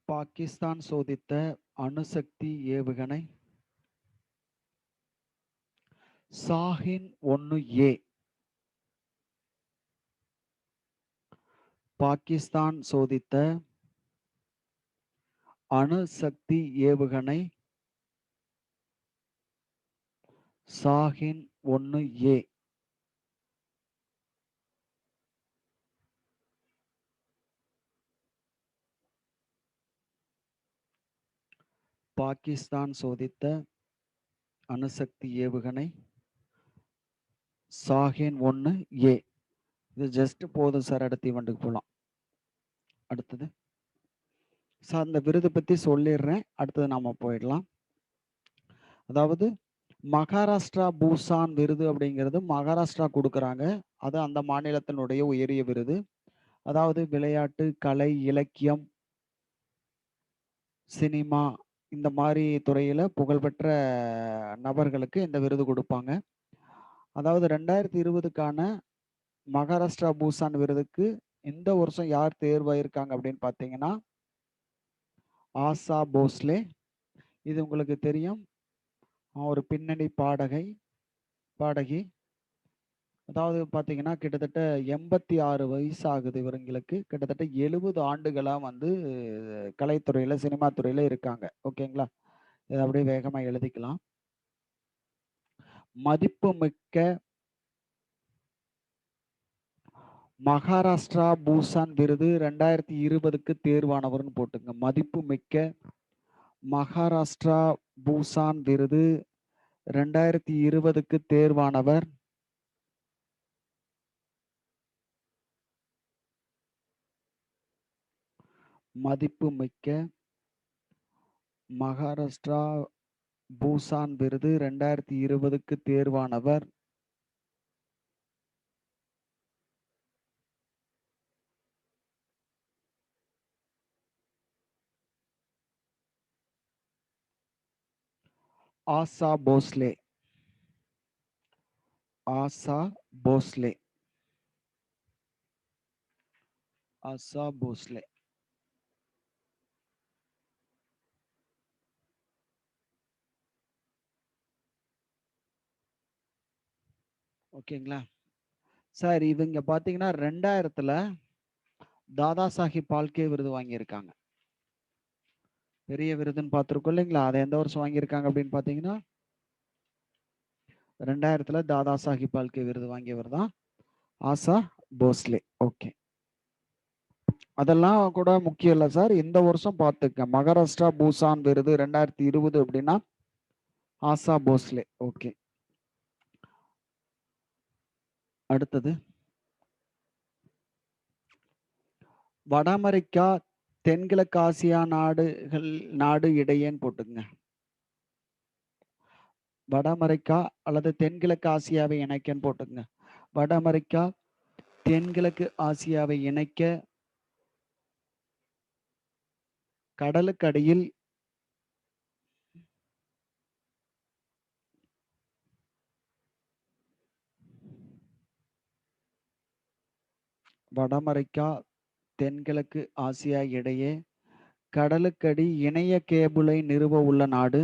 S1: பாகிஸ்தான் சோதித்த அணுசக்தி ஏவுகணை ஷாஹின்-1A. பாகிஸ்தான் சோதித்த அணுசக்தி ஏவுகணை ஷாஹின்-1A. பாகிஸ்தான் சோதித்த அணுசக்தி ஏவுகணை ஷாஹின்-1A. இது ஜஸ்ட் போதும் சார். அடுத்த ஈவெண்ட்டுக்கு போகலாம். அடுத்தது சார், அந்த விருது பற்றி சொல்லிடுறேன், அடுத்தது நாம போயிடலாம். அதாவது மகாராஷ்டிரா பூசான் விருது அப்படிங்கிறது மகாராஷ்டிரா கொடுக்குறாங்க. அது அந்த மாநிலத்தினுடைய உயரிய விருது. அதாவது விளையாட்டு, கலை, இலக்கியம், சினிமா இந்த மாதிரி துறையில புகழ்பெற்ற நபர்களுக்கு இந்த விருது கொடுப்பாங்க. அதாவது 2020க்கான மகாராஷ்டிரா பூசான் விருதுக்கு இந்த வருஷம் யார் தேர்வாயிருக்காங்க அப்படின்னு பார்த்தீங்கன்னா ஆசா போஸ்லே. இது உங்களுக்கு தெரியும், ஒரு பின்னணி பாடகி. அதாவது பார்த்தீங்கன்னா கிட்டத்தட்ட 86 வயசு ஆகுது இவங்களுக்கு. கிட்டத்தட்ட 70 ஆண்டுகளா வந்து கலைத்துறையில, சினிமா துறையில இருக்காங்க. ஓகேங்களா, இதை அப்படியே வேகமா எழுதிக்கலாம். மதிப்புமிக்க மகாராஷ்டிரா பூசான் விருது 2020க்கு தேர்வானவர்னு போட்டுங்க. மதிப்புமிக்க மகாராஷ்டிரா பூசான் விருது 2020க்கு தேர்வானவர் மதிப்புமிக்க மகாராஷ்டிரா பூசான் விருது 2020க்கு தேர்வானவர் ஆசா போஸ்லே. ஆசா போஸ்லே. ஆசா போஸ்லே. ஓகேங்களா சார். இவங்க பாத்தீங்கன்னா 2000த்துல தாதா சாஹிப் பால்கே விருது வாங்கியிருக்காங்க. பெரிய விருதுன்னு பார்த்துருக்கோம் இல்லைங்களா. அதை எந்த வருஷம் வாங்கியிருக்காங்க அப்படின்னு பார்த்தீங்கன்னா 2000த்துல தாதா சாஹிப் பால்கே விருது வாங்கியவர் தான் ஆசா போஸ்லே. ஓகே, அதெல்லாம் கூட முக்கியம் இல்லை சார். இந்த வருஷம் பார்த்துக்க, மகாராஷ்டிரா பூசான் விருது 2020 அப்படின்னா ஆசா போஸ்லே. ஓகே, அடுத்தது வட அமெரிக்கா தென்கிழக்கு ஆசியா நாடு இடையேன்னு போட்டுங்க. வட அமெரிக்கா அல்லது தென்கிழக்கு ஆசியாவை இணைக்கன்னு போட்டுங்க. வட அமெரிக்கா தென்கிழக்கு ஆசியாவை இணைக்க கடலுக்கு அடியில் வட அமெரிக்கா தென்கிழக்கு ஆசியா இடையே கடலுக்கடி இணைய கேபிளை நிறுவ உள்ள நாடு.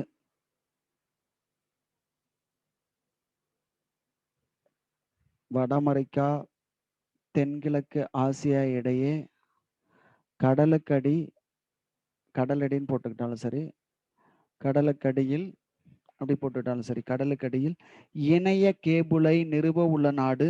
S1: வட அமெரிக்கா தென்கிழக்கு ஆசியா இடையே கடலுக்கடி, கடலடின்னு போட்டுக்கிட்டாலும் சரி, கடலுக்கடியில் அப்படி போட்டுக்கிட்டாலும் சரி, கடலுக்கடியில் இணைய கேபிளை நிறுவ உள்ள நாடு.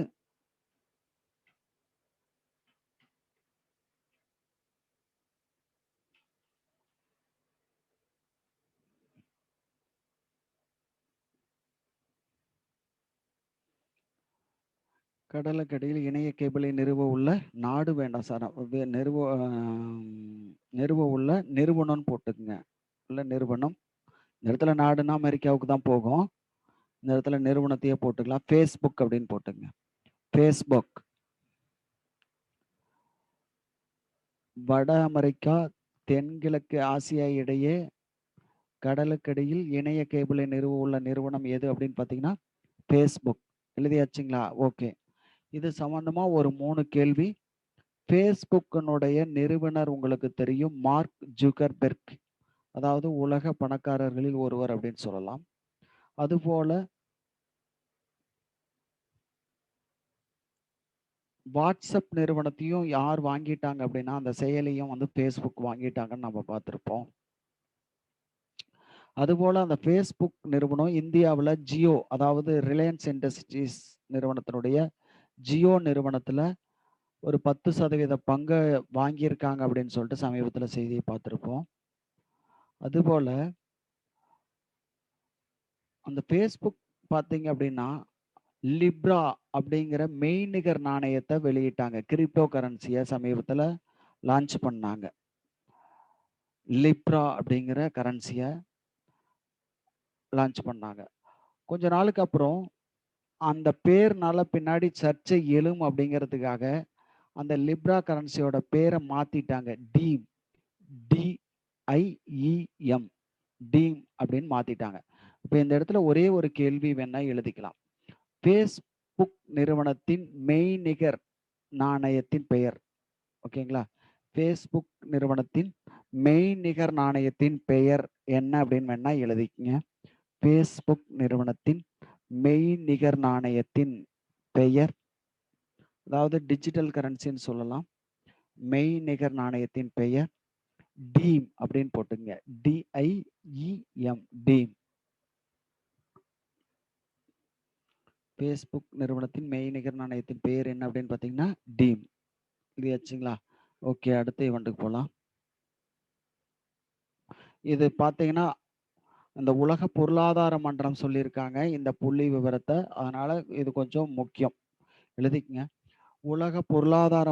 S1: கடலுக்கடியில் இணைய கேபிளை நிறுவ உள்ள நாடு வேண்டாம் சார். நிறுவ உள்ள நிறுவனம்னு போட்டுக்குங்க. உள்ள நிறுவனம். இந்த இடத்துல நாடுனா அமெரிக்காவுக்கு தான் போகும். இந்த இடத்துல நிறுவனத்தையே போட்டுக்கலாம். ஃபேஸ்புக் அப்படின்னு போட்டுங்க. ஃபேஸ்புக். வட அமெரிக்கா தென்கிழக்கு ஆசியா இடையே கடலுக்கடியில் இணைய கேபிளை நிறுவ உள்ள நிறுவனம் எது அப்படின்னு பார்த்தீங்கன்னா ஃபேஸ்புக். எழுதியாச்சுங்களா? ஓகே. இது சம்பந்தமா ஒரு 3 கேள்வி. ஃபேஸ்புக்கினுடைய நிறுவனர் உங்களுக்கு தெரியும், மார்க் ஜுகர்பெர்க். அதாவது உலக பணக்காரர்களில் ஒருவர் அப்படின்னு சொல்லலாம். அதுபோல வாட்ஸ்அப் நிறுவனத்தையும் யார் வாங்கிட்டாங்க அப்படின்னா அந்த செயலியும் வந்து ஃபேஸ்புக் வாங்கிட்டாங்கன்னு நம்ம பார்த்துருப்போம். அதுபோல அந்த ஃபேஸ்புக் நிறுவனம் இந்தியாவில் ஜியோ, அதாவது ரிலையன்ஸ் இண்டஸ்ட்ரீஸ் நிறுவனத்தினுடைய ஜியோ நிறுவனத்துல ஒரு 10% பங்கை வாங்கியிருக்காங்க அப்படின்னு சொல்லிட்டு சமீபத்தில் செய்தியை பார்த்துருப்போம். அதுபோல அந்த ஃபேஸ்புக் பார்த்தீங்க அப்படின்னா லிப்ரா அப்படிங்கிற மெய்நிகர் நாணயத்தை வெளியிட்டாங்க. கிரிப்டோ கரன்சியை சமீபத்தில் லான்ச் பண்ணாங்க. லிப்ரா அப்படிங்கிற கரன்சியை லான்ச் பண்ணாங்க. கொஞ்ச நாளுக்கு அப்புறம் அந்த பேர்னால பின்னாடி சர்ச்சை எழும் அப்படிங்கிறதுக்காக அந்த லிப்ரா கரன்சியோட பேரை மாத்திட்டாங்க. டீம், DIEM, டீம் அப்படின்னு மாத்திட்டாங்க. இப்போ இந்த இடத்துல ஒரே ஒரு கேள்வி வேணா எழுதிக்கலாம். ஃபேஸ்புக் நிறுவனத்தின் மெய்நிகர் நாணயத்தின் பெயர். ஓகேங்களா? ஃபேஸ்புக் நிறுவனத்தின் மெய்நிகர் நாணயத்தின் பெயர் என்ன அப்படின்னு வேணா எழுதிக்கங்க. ஃபேஸ்புக் நிறுவனத்தின் மெய்நிகர் நாணயத்தின் பெயர், அதாவது டிஜிட்டல் கரன்சின்னு சொல்லலாம். மெய்நிகர் நாணயத்தின் பெயர் டீம் அப்படின்னு போட்டுங்க. DIEM, team. ஃபேஸ்புக் நிறுவனத்தின் மெய்நிகர் நாணயத்தின் பெயர் என்ன அப்படின்னு பார்த்தீங்கன்னா டீம். இது ஆச்சுங்களா? ஓகே, அடுத்த ஈவெண்ட்டுக்கு போகலாம். இது பார்த்தீங்கன்னா இந்த உலக பொருளாதார மன்றம் சொல்லியிருக்காங்க இந்த புள்ளி விவரத்தை. அதனால இது கொஞ்சம் முக்கியம், எழுதிக்கங்க. உலக பொருளாதார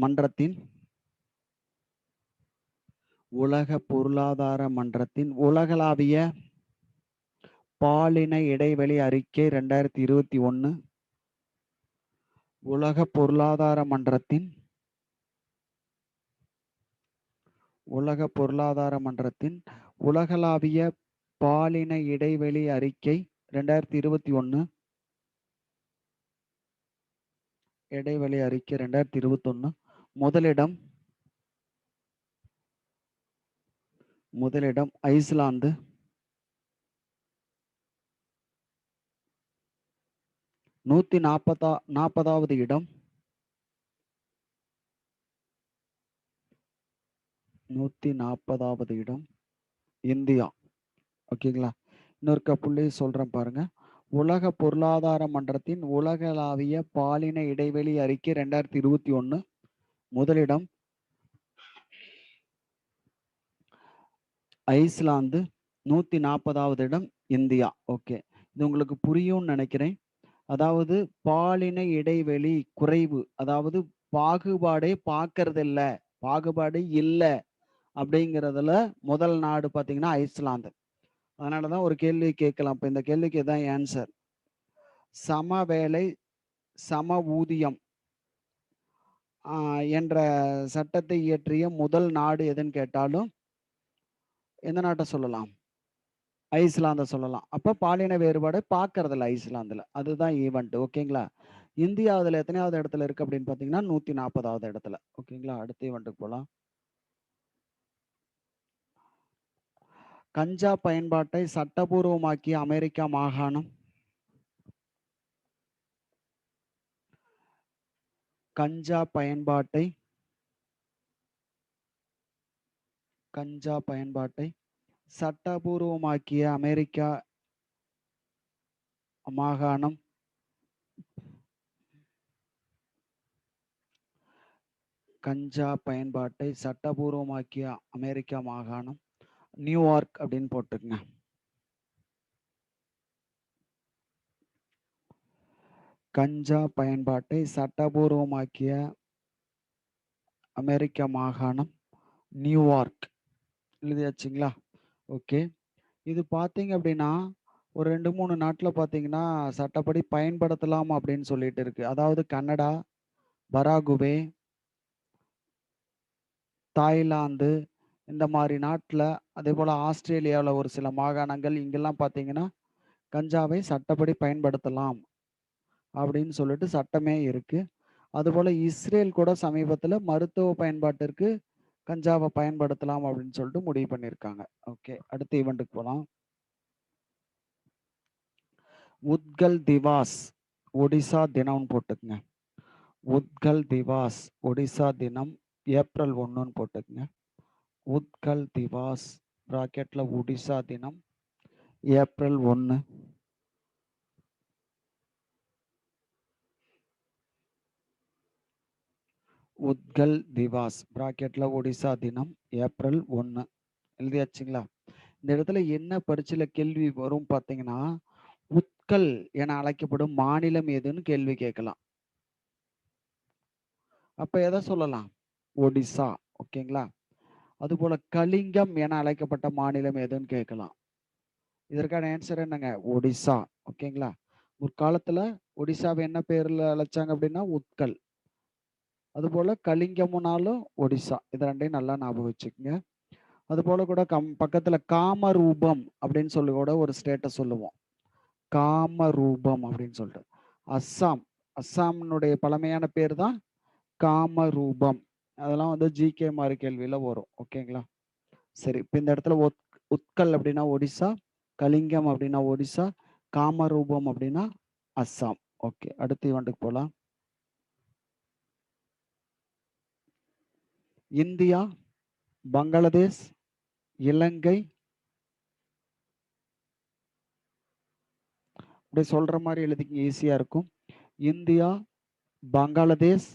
S1: மன்றத்தின் உலகளாவிய பாலின இடைவெளி அறிக்கை 2021. உலக பொருளாதார மன்றத்தின் உலகளாவிய பாலின இடைவெளி அறிக்கை 2021. இடைவெளி அறிக்கை 2021. முதலிடம் ஐஸ்லாந்து. 140வது இடம் 140வது இடம் இந்தியா. ஓகேங்களா? இன்னொரு புள்ளி சொல்றேன் பாருங்க. உலக பொருளாதார மன்றத்தின் உலகளாவிய பாலின இடைவெளி அறிக்கை 2021. முதலிடம் ஐஸ்லாந்து, 140வது இடம் இந்தியா. ஓகே, இது உங்களுக்கு புரியும்னு நினைக்கிறேன். அதாவது பாலின இடைவெளி குறைவு, அதாவது பாகுபாடே பார்க்கறது இல்லை, பாகுபாடு இல்லை அப்படிங்கிறதுல முதல் நாடு பார்த்தீங்கன்னா ஐஸ்லாந்து. அதனாலதான் ஒரு கேள்வி கேட்கலாம். இப்போ இந்த கேள்விக்கு தான் ஆன்சர். சம வேலை சம ஊதியம் என்ற சட்டத்தை இயற்றிய முதல் நாடு எதுன்னு கேட்டாலும் எந்த நாட்டை சொல்லலாம்? ஐஸ்லாந்தை சொல்லலாம். அப்போ பாலின வேறுபாடு பார்க்கறதில்ல ஐஸ்லாந்தில். அதுதான் ஈவெண்ட். ஓகேங்களா? இந்தியா அதுல எத்தனையாவது இடத்துல இருக்கு அப்படின்னு பாத்தீங்கன்னா 140வது இடத்துல. ஓகேங்களா? அடுத்த ஈவெண்ட்டுக்கு போலாம். கஞ்சா பயன்பாட்டை சட்டபூர்வமாக்கிய அமெரிக்கா மாகாணம். கஞ்சா பயன்பாட்டை சட்டபூர்வமாக்கிய அமெரிக்கா மாகாணம். கஞ்சா பயன்பாட்டை சட்டபூர்வமாக்கிய அமெரிக்கா மாகாணம் நியூயார்க் அப்படின்னு போட்டுருங்க. கஞ்சா பயன்பாட்டை சட்டபூர்வமாக்கிய அமெரிக்க மாகாணம் நியூயார்க். எழுதியாச்சுங்களா? ஓகே. இது பார்த்தீங்க அப்படின்னா ஒரு 2-3 நாட்டுல பார்த்தீங்கன்னா சட்டப்படி பயன்படுத்தலாம் அப்படின்னு சொல்லிட்டு இருக்கு. அதாவது கனடா, பராகுவே, தாய்லாந்து இந்த மாதிரி நாட்டுல, அதே போல ஆஸ்திரேலியாவில் ஒரு சில மாகாணங்கள் இங்கெல்லாம் பார்த்தீங்கன்னா கஞ்சாவை சட்டப்படி பயன்படுத்தலாம் அப்படின்னு சொல்லிட்டு சட்டமே இருக்கு. அதுபோல இஸ்ரேல் கூட சமீபத்துல மருத்துவ பயன்பாட்டிற்கு கஞ்சாவை பயன்படுத்தலாம் அப்படின்னு சொல்லிட்டு முடிவு பண்ணியிருக்காங்க. ஓகே, அடுத்த ஈவெண்ட்டுக்கு போலாம். உத்கல் திவாஸ் ஒடிசா தினம்னு போட்டுக்குங்க. உத்கல் திவாஸ் ஒடிசா தினம் ஏப்ரல் 1ன்னு போட்டுக்குங்க. உத்கல் திவாஸ் பிராக்கெட்ல ஒடிசா தினம் ஏப்ரல் 1. உத்கல் திவாஸ் பிராக்கெட்ல ஒடிசா தினம் ஏப்ரல் 1. எழுதியாச்சுங்களா? இந்த இடத்துல என்ன பரீட்சையில கேள்வி வரும் பார்த்தீங்கன்னா, உத்கல் என அழைக்கப்படும் மாநிலம் எதுன்னு கேள்வி கேட்கலாம். அப்ப எதை சொல்லலாம்? ஒடிசா. ஓகேங்களா? அதுபோல கலிங்கம் என அழைக்கப்பட்ட மாநிலம் எதுன்னு கேட்கலாம். இதற்கான ஆன்சர் என்னங்க? ஒடிசா. ஓகேங்களா? முற்காலத்துல ஒடிசாவை என்ன பேர்ல அழைச்சாங்க அப்படின்னா உத்கல். அதுபோல கலிங்கம்னாலும் ஒடிசா. இது ரெண்டையும் நல்லா ஞாபகம் வச்சுக்கோங்க. அதுபோல கூட பக்கத்துல காமரூபம் அப்படின்னு சொல்லி கூட ஒரு ஸ்டேட்டை சொல்லுவோம். காமரூபம் அப்படின்னு சொல்லிட்டு. அஸ்ஸாம். அஸ்ஸாமினுடைய பழமையான பேர் தான் காமரூபம். அதெல்லாம் வந்து ஜிகே மாதிரி கேள்வியில வரும். ஓகேங்களா? சரி, இப்போ இந்த இடத்துல உத்கல் அப்படின்னா ஒடிசா, கலிங்கம் அப்படின்னா ஒடிசா, காமரூபம் அப்படின்னா அஸ்ஸாம். ஓகே, அடுத்த ஈவெண்ட்டுக்கு போலாம். இந்தியா, பங்களாதேஷ், இலங்கை, இப்படி சொல்ற மாதிரி எழுதிக்க ஈஸியா இருக்கும். இந்தியா, பங்களாதேஷ்,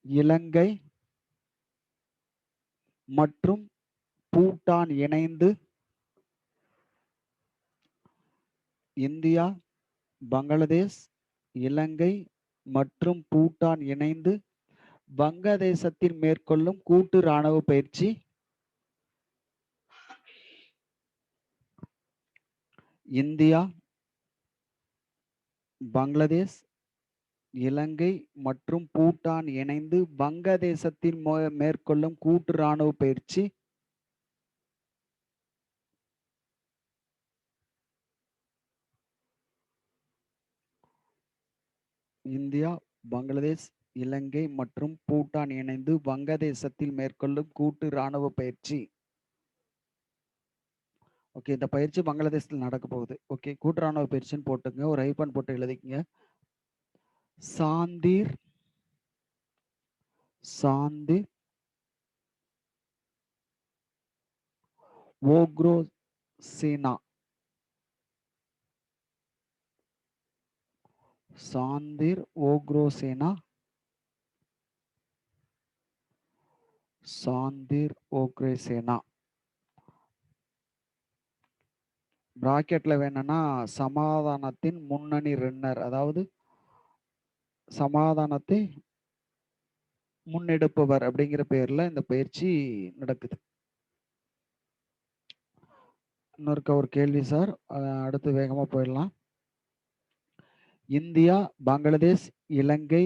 S1: இலங்கை மற்றும் பூட்டான் இணைந்து இந்தியா, பங்களாதேஷ், இலங்கை மற்றும் பூட்டான் இணைந்து வங்கதேசத்தில் மேற்கொள்ளும் கூட்டு இராணுவ பயிற்சி. இந்தியா, பங்களாதேஷ், இலங்கை மற்றும் பூட்டான் இணைந்து வங்கதேசத்தில் மேற்கொள்ளும் கூட்டு இராணுவ பயிற்சி. இந்தியா, பங்களாதேஷ், இலங்கை மற்றும் பூட்டான் இணைந்து வங்கதேசத்தில் மேற்கொள்ளும் கூட்டு இராணுவ பயிற்சி. ஓகே, இந்த பயிற்சி பங்களாதேஷத்தில் நடக்க போகுது. ஓகே, கூட்டு இராணுவ பயிற்சின்னு போட்டுங்க. ஒரு ஐபன் போட்டு எழுதிக்கங்க. சாந்திர் ஓக்ரோ சேனா. சாந்திர் ஓக்ரோ சேனா. சாந்திர் ஓக்ரே சேனா. பிராக்கெட்ல வேணும்னா சமாதானத்தின் முன்னணி ரன்னர், அதாவது சமாதானத்தை முன்னெடுப்பவர் அப்படிங்கிற பேர்ல இந்த பயிற்சி நடக்குது. இன்னொருக்க ஒரு கேள்வி சார், அடுத்து வேகமா போயிடலாம். இந்தியா, பங்களாதேஷ், இலங்கை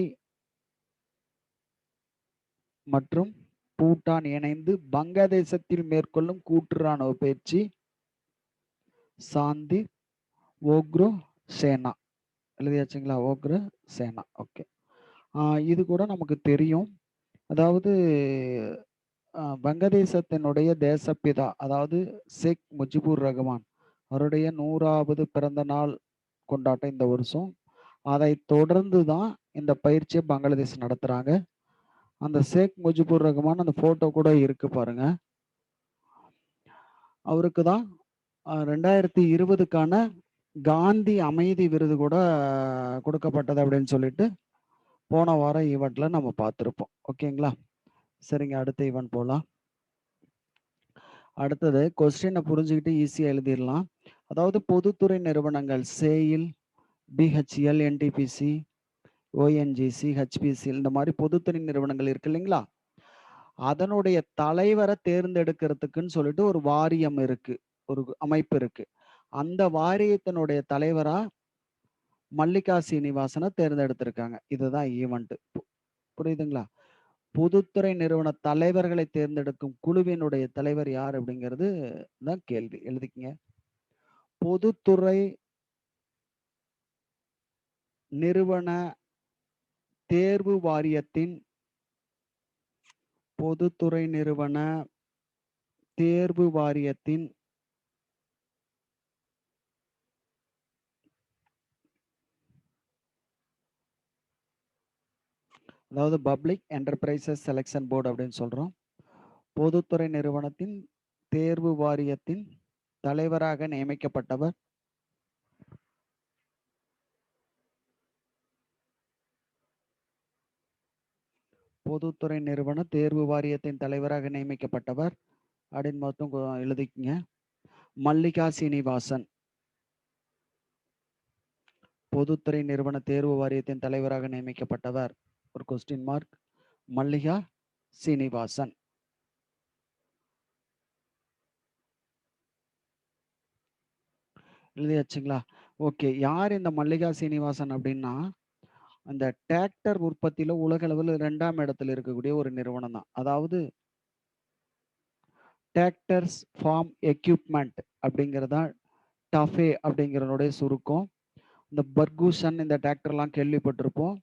S1: மற்றும் பூட்டான் இணைந்து வங்கதேசத்தில் மேற்கொள்ளும் கூட்டு இராணுவ பயிற்சி சாந்தி ஓக்ரோ சேனா. எழுதியாச்சுங்களா? ஓக்ரோ சேனா. ஓகே, இது கூட நமக்கு தெரியும். அதாவது வங்கதேசத்தினுடைய தேசப்பிதா, அதாவது ஷேக் முஜிபுர் ரஹ்மான் அவருடைய 100வது பிறந்த நாள் கொண்டாட்டம் இந்த வருஷம். அதைத் தொடர்ந்து தான் இந்த பயிற்சிய பங்களாதேஷ் நடத்துறாங்க. அந்த ஷேக் முஜிபுர் ரஹ்மான் அந்த ஃபோட்டோ கூட இருக்கு பாருங்க. அவருக்கு தான் 2020க்கான காந்தி அமைதி விருது கூட கொடுக்கப்பட்டது அப்படின்னு சொல்லிட்டு, போன வாரம் ஈவென்ட்ல நம்ம பார்த்திருப்போம். ஓகேங்களா? சரிங்க. அடுத்த ஈவென்ட் போலாம். அடுத்தது கொஸ்டின புரிஞ்சுகிட்டு ஈஸியா எழுதிரலாம். அதாவது பொதுத்துறை நிறுவனங்கள் SAIL, BHEL, NTPC, ONGC, HPCL இந்த மாரி பொதுத்துறை நிறுவனங்கள் இருக்கு இல்லைங்களா? அதனுடைய தலைவர தேர்ந்தெடுக்கிறதுக்குன்னு சொல்லிட்டு ஒரு வாரியம் இருக்கு. ஒரு அமைப்பு இருக்கு. அந்த வாரியத்தினுடைய தலைவரா மல்லிகா சீனிவாசன தேர்ந்தெடுத்திருக்காங்க. இதுதான் ஈவென்ட். புரியுதுங்களா? பொதுத்துறை நிறுவன தலைவர்களை தேர்ந்தெடுக்கும் குழுவினுடைய தலைவர் யார் அப்படிங்கிறது தான் கேள்வி. எழுதிக்கங்க. பொதுத்துறை நிறுவன தேர்வு வாரியத்தின் பொதுத்துறை நிறுவன தேர்வு வாரியத்தின் அதாவது பப்ளிக் என்டர்பிரைசஸ் செலக்ஷன் போர்டு அப்படின்னு சொல்றோம். பொதுத்துறை நிறுவனத்தின் தேர்வு வாரியத்தின் தலைவராக நியமிக்கப்பட்டவர் பொதுத்துறை நிறுவன தேர்வு வாரியத்தின் தலைவராக நியமிக்கப்பட்டவர் அப்படின்னு மட்டும் எழுதிக்கங்க. மல்லிகா சீனிவாசன் பொதுத்துறை நிறுவன தேர்வு வாரியத்தின் தலைவராக நியமிக்கப்பட்டவர். ஒரு கொஸ்டின் மார்க். மல்லிகா சீனிவாசன். எழுதியாச்சுங்களா? ஓகே. யார் இந்த மல்லிகா சீனிவாசன் அப்படின்னா, அந்த டிராக்டர் உற்பத்தியில உலக அளவில் 2ஆம் இடத்துல இருக்கக்கூடிய ஒரு நிறுவனம் தான். அதாவது டிராக்டர்ஸ் ஃபார்ம் எக்யூப்மெண்ட் அப்படிங்கிறதா டஃபே அப்படிங்கிறனுடைய சுருக்கம். இந்த பர்கூசன் இந்த டிராக்டர்லாம் கேள்விப்பட்டிருப்போம்.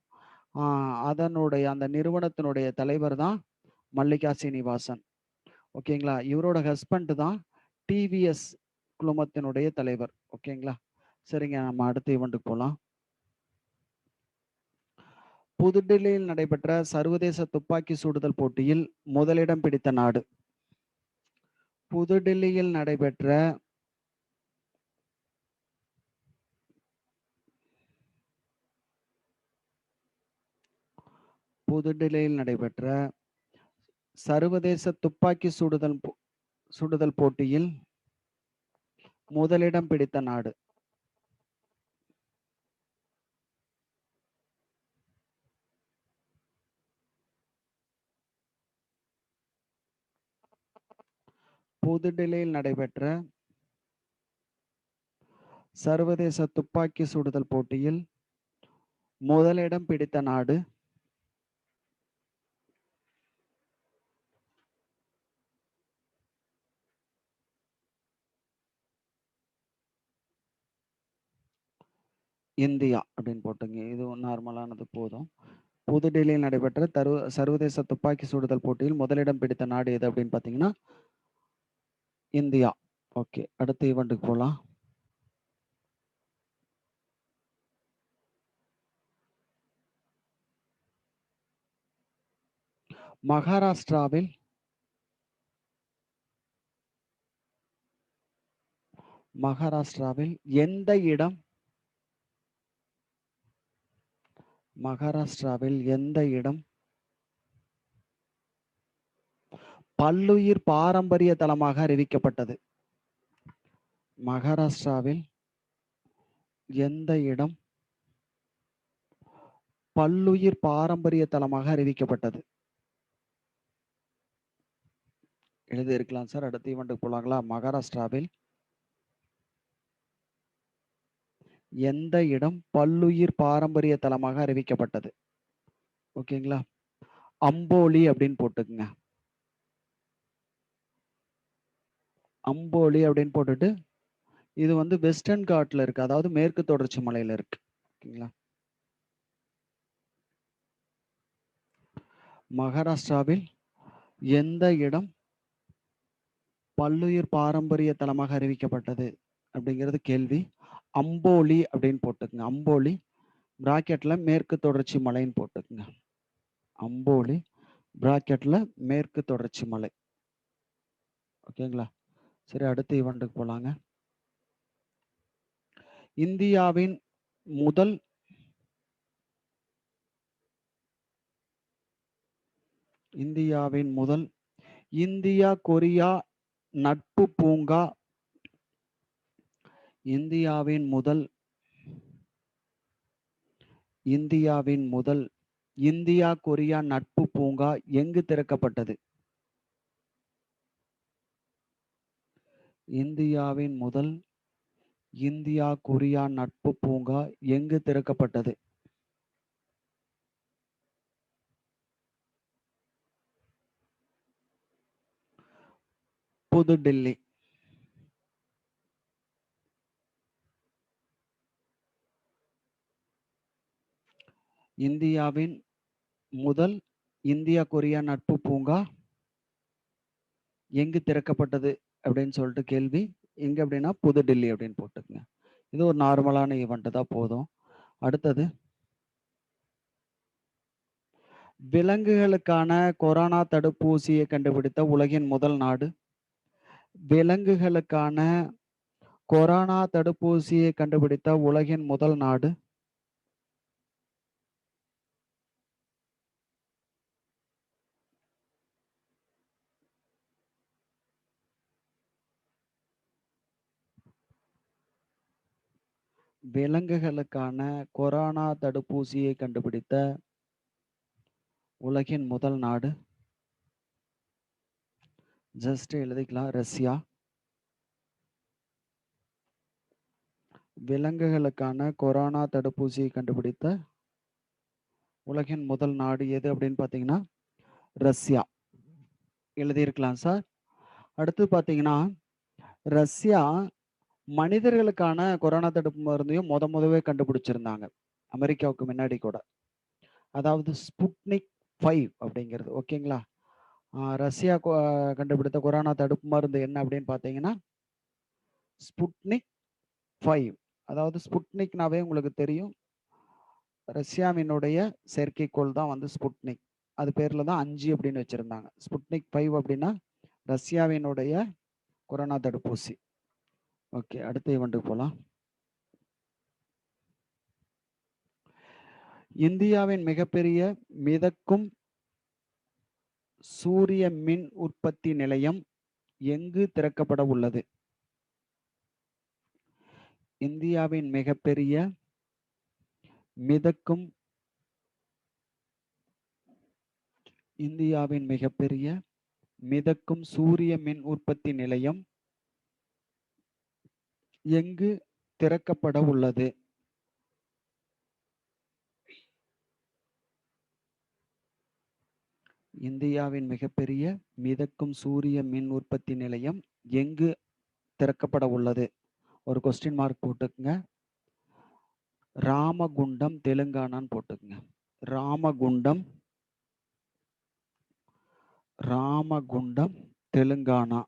S1: அதனுடைய அந்த நிறுவனத்தினுடைய தலைவர் தான் மல்லிகா சீனிவாசன். ஓகேங்களா? இவரோட ஹஸ்பண்ட் தான் டிவிஎஸ் குழுமத்தினுடைய தலைவர். ஓகேங்களா? சரிங்க. நம்ம அடுத்த ஈவென்ட்டுக்கு போலாம். புதுடில்லியில் நடைபெற்ற சர்வதேச துப்பாக்கி சுடுதல் போட்டியில் முதலிடம் பிடித்த நாடு. புதுடில்லியில் நடைபெற்ற சர்வதேச துப்பாக்கி சுடுதல் போட்டியில் முதலிடம் பிடித்த நாடு. புதுடில்லியில் நடைபெற்ற சர்வதேச துப்பாக்கி சுடுதல் போட்டியில் முதலிடம் பிடித்த நாடு. இந்தியா அப்படின்னு போட்டுங்க. இது நார்மலானது போதும். புதுடில்லியில் நடைபெற்ற சர்வதேச துப்பாக்கி சுடுதல் போட்டியில் முதலிடம் பிடித்த நாடு எது அப்படின்னு பாத்தீங்கன்னா இந்தியா. ஓகே. அடுத்த ஈவென்ட்டுக்கு போலாம். மகாராஷ்டிராவில் எந்த இடம் பல்லுயிர் பாரம்பரிய தலமாக அறிவிக்கப்பட்டது? மகாராஷ்டிராவில் எந்த இடம் பல்லுயிர் பாரம்பரிய தலமாக அறிவிக்கப்பட்டது? எழுதி இருக்கலாம் சார். அடுத்த ஈவென்ட்டுக்கு போலாங்களா? மகாராஷ்டிராவில் எந்த இடம் பல்லுயிர் பாரம்பரிய தலமாக அறிவிக்கப்பட்டது? ஓகேங்களா? அம்போலி அப்படின்னு போட்டுக்குங்க. அம்போலி அப்படின்னு போட்டுட்டு இது வந்து வெஸ்டர்ன் காட்ல இருக்கு. அதாவது மேற்கு தொடர்ச்சி மலையில இருக்கு. ஓகேங்களா? மகாராஷ்டிராவில் எந்த இடம் பல்லுயிர் பாரம்பரிய தலமாக அறிவிக்கப்பட்டது அப்படிங்கிறது கேள்வி. அம்போலி அப்படின்னு போட்டுக்குங்க. அம்போலி பிராக்கெட்ல மேற்கு தொடர்ச்சி மலைன்னு போட்டுக்குங்க. அம்போலி பிராக்கெட்ல மேற்கு தொடர்ச்சி மலை. ஓகேங்களா? சரி, அடுத்த ஈவெண்ட்டுக்கு போலாங்க. இந்தியாவின் முதல் இந்தியா கொரியா நட்பு பூங்கா இந்தியாவின் முதல் இந்தியா கொரியா நட்பு பூங்கா எங்கு திறக்கப்பட்டது? இந்தியாவின் முதல் இந்தியா கொரியா நட்பு பூங்கா எங்கு திறக்கப்பட்டது? புதுடில்லி. இந்தியாவின் முதல் இந்தியா கொரியா நட்பு பூங்கா எங்கு திறக்கப்பட்டது அப்படின்னு சொல்லிட்டு கேள்வி. எங்க அப்படின்னா புதுடில்லி அப்படின்னு போட்டுக்குங்க. இது ஒரு நார்மலான ஈவெண்ட் தான், போதும். அடுத்தது, விலங்குகளுக்கான கொரோனா தடுப்பூசியை கண்டுபிடித்த உலகின் முதல் நாடு? விலங்குகளுக்கான கொரோனா தடுப்பூசியை கண்டுபிடித்த உலகின் முதல் நாடு? விலங்குகளுக்கான கொரோனா தடுப்பூசியை கண்டுபிடித்த உலகின் முதல் நாடு ஜஸ்ட் எழுதிக்கலாம், ரஷ்யா. விலங்குகளுக்கான கொரோனா தடுப்பூசியை கண்டுபிடித்த உலகின் முதல் நாடு எது அப்படின்னு பார்த்தீங்கன்னா ரஷ்யா எழுதியிருக்கலாம் சார். அடுத்து பார்த்தீங்கன்னா, ரஷ்யா மனிதர்களுக்கான கொரோனா தடுப்பு மருந்தையும் முதவே கண்டுபிடிச்சிருந்தாங்க, அமெரிக்காவுக்கு முன்னாடி கூட. அதாவது ஸ்புட்னிக் 5 அப்படிங்கிறது. ஓகேங்களா? ரஷ்யா கண்டுபிடித்த கொரோனா தடுப்பு மருந்து என்ன அப்படின்னு பார்த்தீங்கன்னா ஸ்புட்னிக் 5. அதாவது ஸ்புட்னிக்னாவே உங்களுக்கு தெரியும், ரஷ்யாவினுடைய செயற்கைக்கோள் தான் வந்து ஸ்புட்னிக். அது பேர்ல தான் 5 அப்படின்னு வச்சிருந்தாங்க. ஸ்புட்னிக் 5 அப்படின்னா ரஷ்யாவினுடைய கொரோனா தடுப்பூசி. ஓகே, அடுத்த ஈவெண்ட்டுக்கு போகலாம். இந்தியாவின் மிகப்பெரிய மிதக்கும் சூரிய மின் உற்பத்தி நிலையம் எங்கு திறக்கப்பட உள்ளது? இந்தியாவின் மிகப்பெரிய மிதக்கும் சூரிய மின் உற்பத்தி நிலையம் எங்கு திறக்கப்பட உள்ளது? இந்தியாவின் மிகப்பெரிய மிதக்கும் சூரிய மின் உற்பத்தி நிலையம் எங்கு திறக்கப்பட உள்ளது? ஒரு கொஸ்டின் மார்க் போட்டுக்குங்க. ராமகுண்டம் தெலுங்கானான்னு போட்டுக்குங்க. ராமகுண்டம் தெலுங்கானா.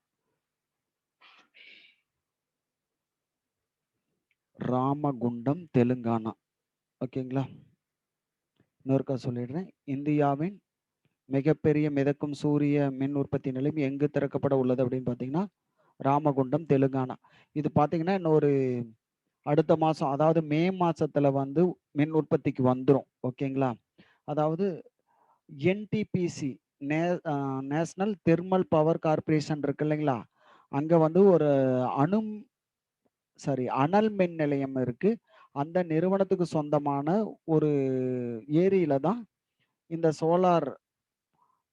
S1: ராமகுண்டம் தெலுங்கானா. ஓகேங்களா? இன்னொருக்கா சொல்லிடுறேன். இந்தியாவின் மிகப்பெரிய மிதக்கும் சூரிய மின் உற்பத்தி நிலையம் எங்கு திறக்கப்பட உள்ளது அப்படின்னு பார்த்தீங்கன்னா ராமகுண்டம் தெலுங்கானா. இது பார்த்தீங்கன்னா இன்னொரு அடுத்த மாதம், அதாவது மே மாசத்துல வந்து மின் உற்பத்திக்கு வந்துடும். ஓகேங்களா? அதாவது NTPC national thermal power corporation இருக்கு இல்லைங்களா, அங்க வந்து ஒரு அனல் மின் நிலையம் இருக்கு. அந்த நிறுவனத்துக்கு சொந்தமான ஒரு ஏரியில தான் இந்த சோலார்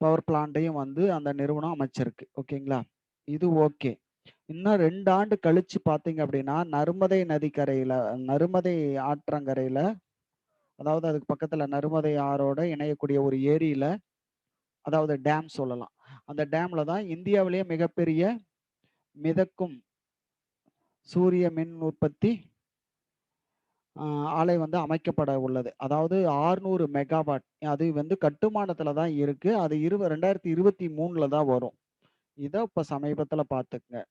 S1: பவர் பிளான்ட்டையும் வந்து அந்த நிறுவனம் அமைச்சிருக்கு. ஓகேங்களா? இது ஓகே. இன்னும் 2 ஆண்டு கழிச்சு பார்த்தீங்க அப்படின்னா நருமதை ஆற்றங்கரையில, அதாவது அதுக்கு பக்கத்துல நருமதை ஆறோட இணையக்கூடிய ஒரு ஏரியில, அதாவது டேம் சொல்லலாம். அந்த டேம்ல தான் இந்தியாவிலேயே மிகப்பெரிய மிதக்கும் சூரிய மின் உற்பத்தி ஆலை வந்து அமைக்கப்பட உள்ளது. அதாவது 600 மெகாவாட். அது வந்து கட்டுமானத்துல தான் இருக்கு. அது 2023ல தான் வரும். இத இப்ப சமீபத்துல பார்த்துக்கங்க.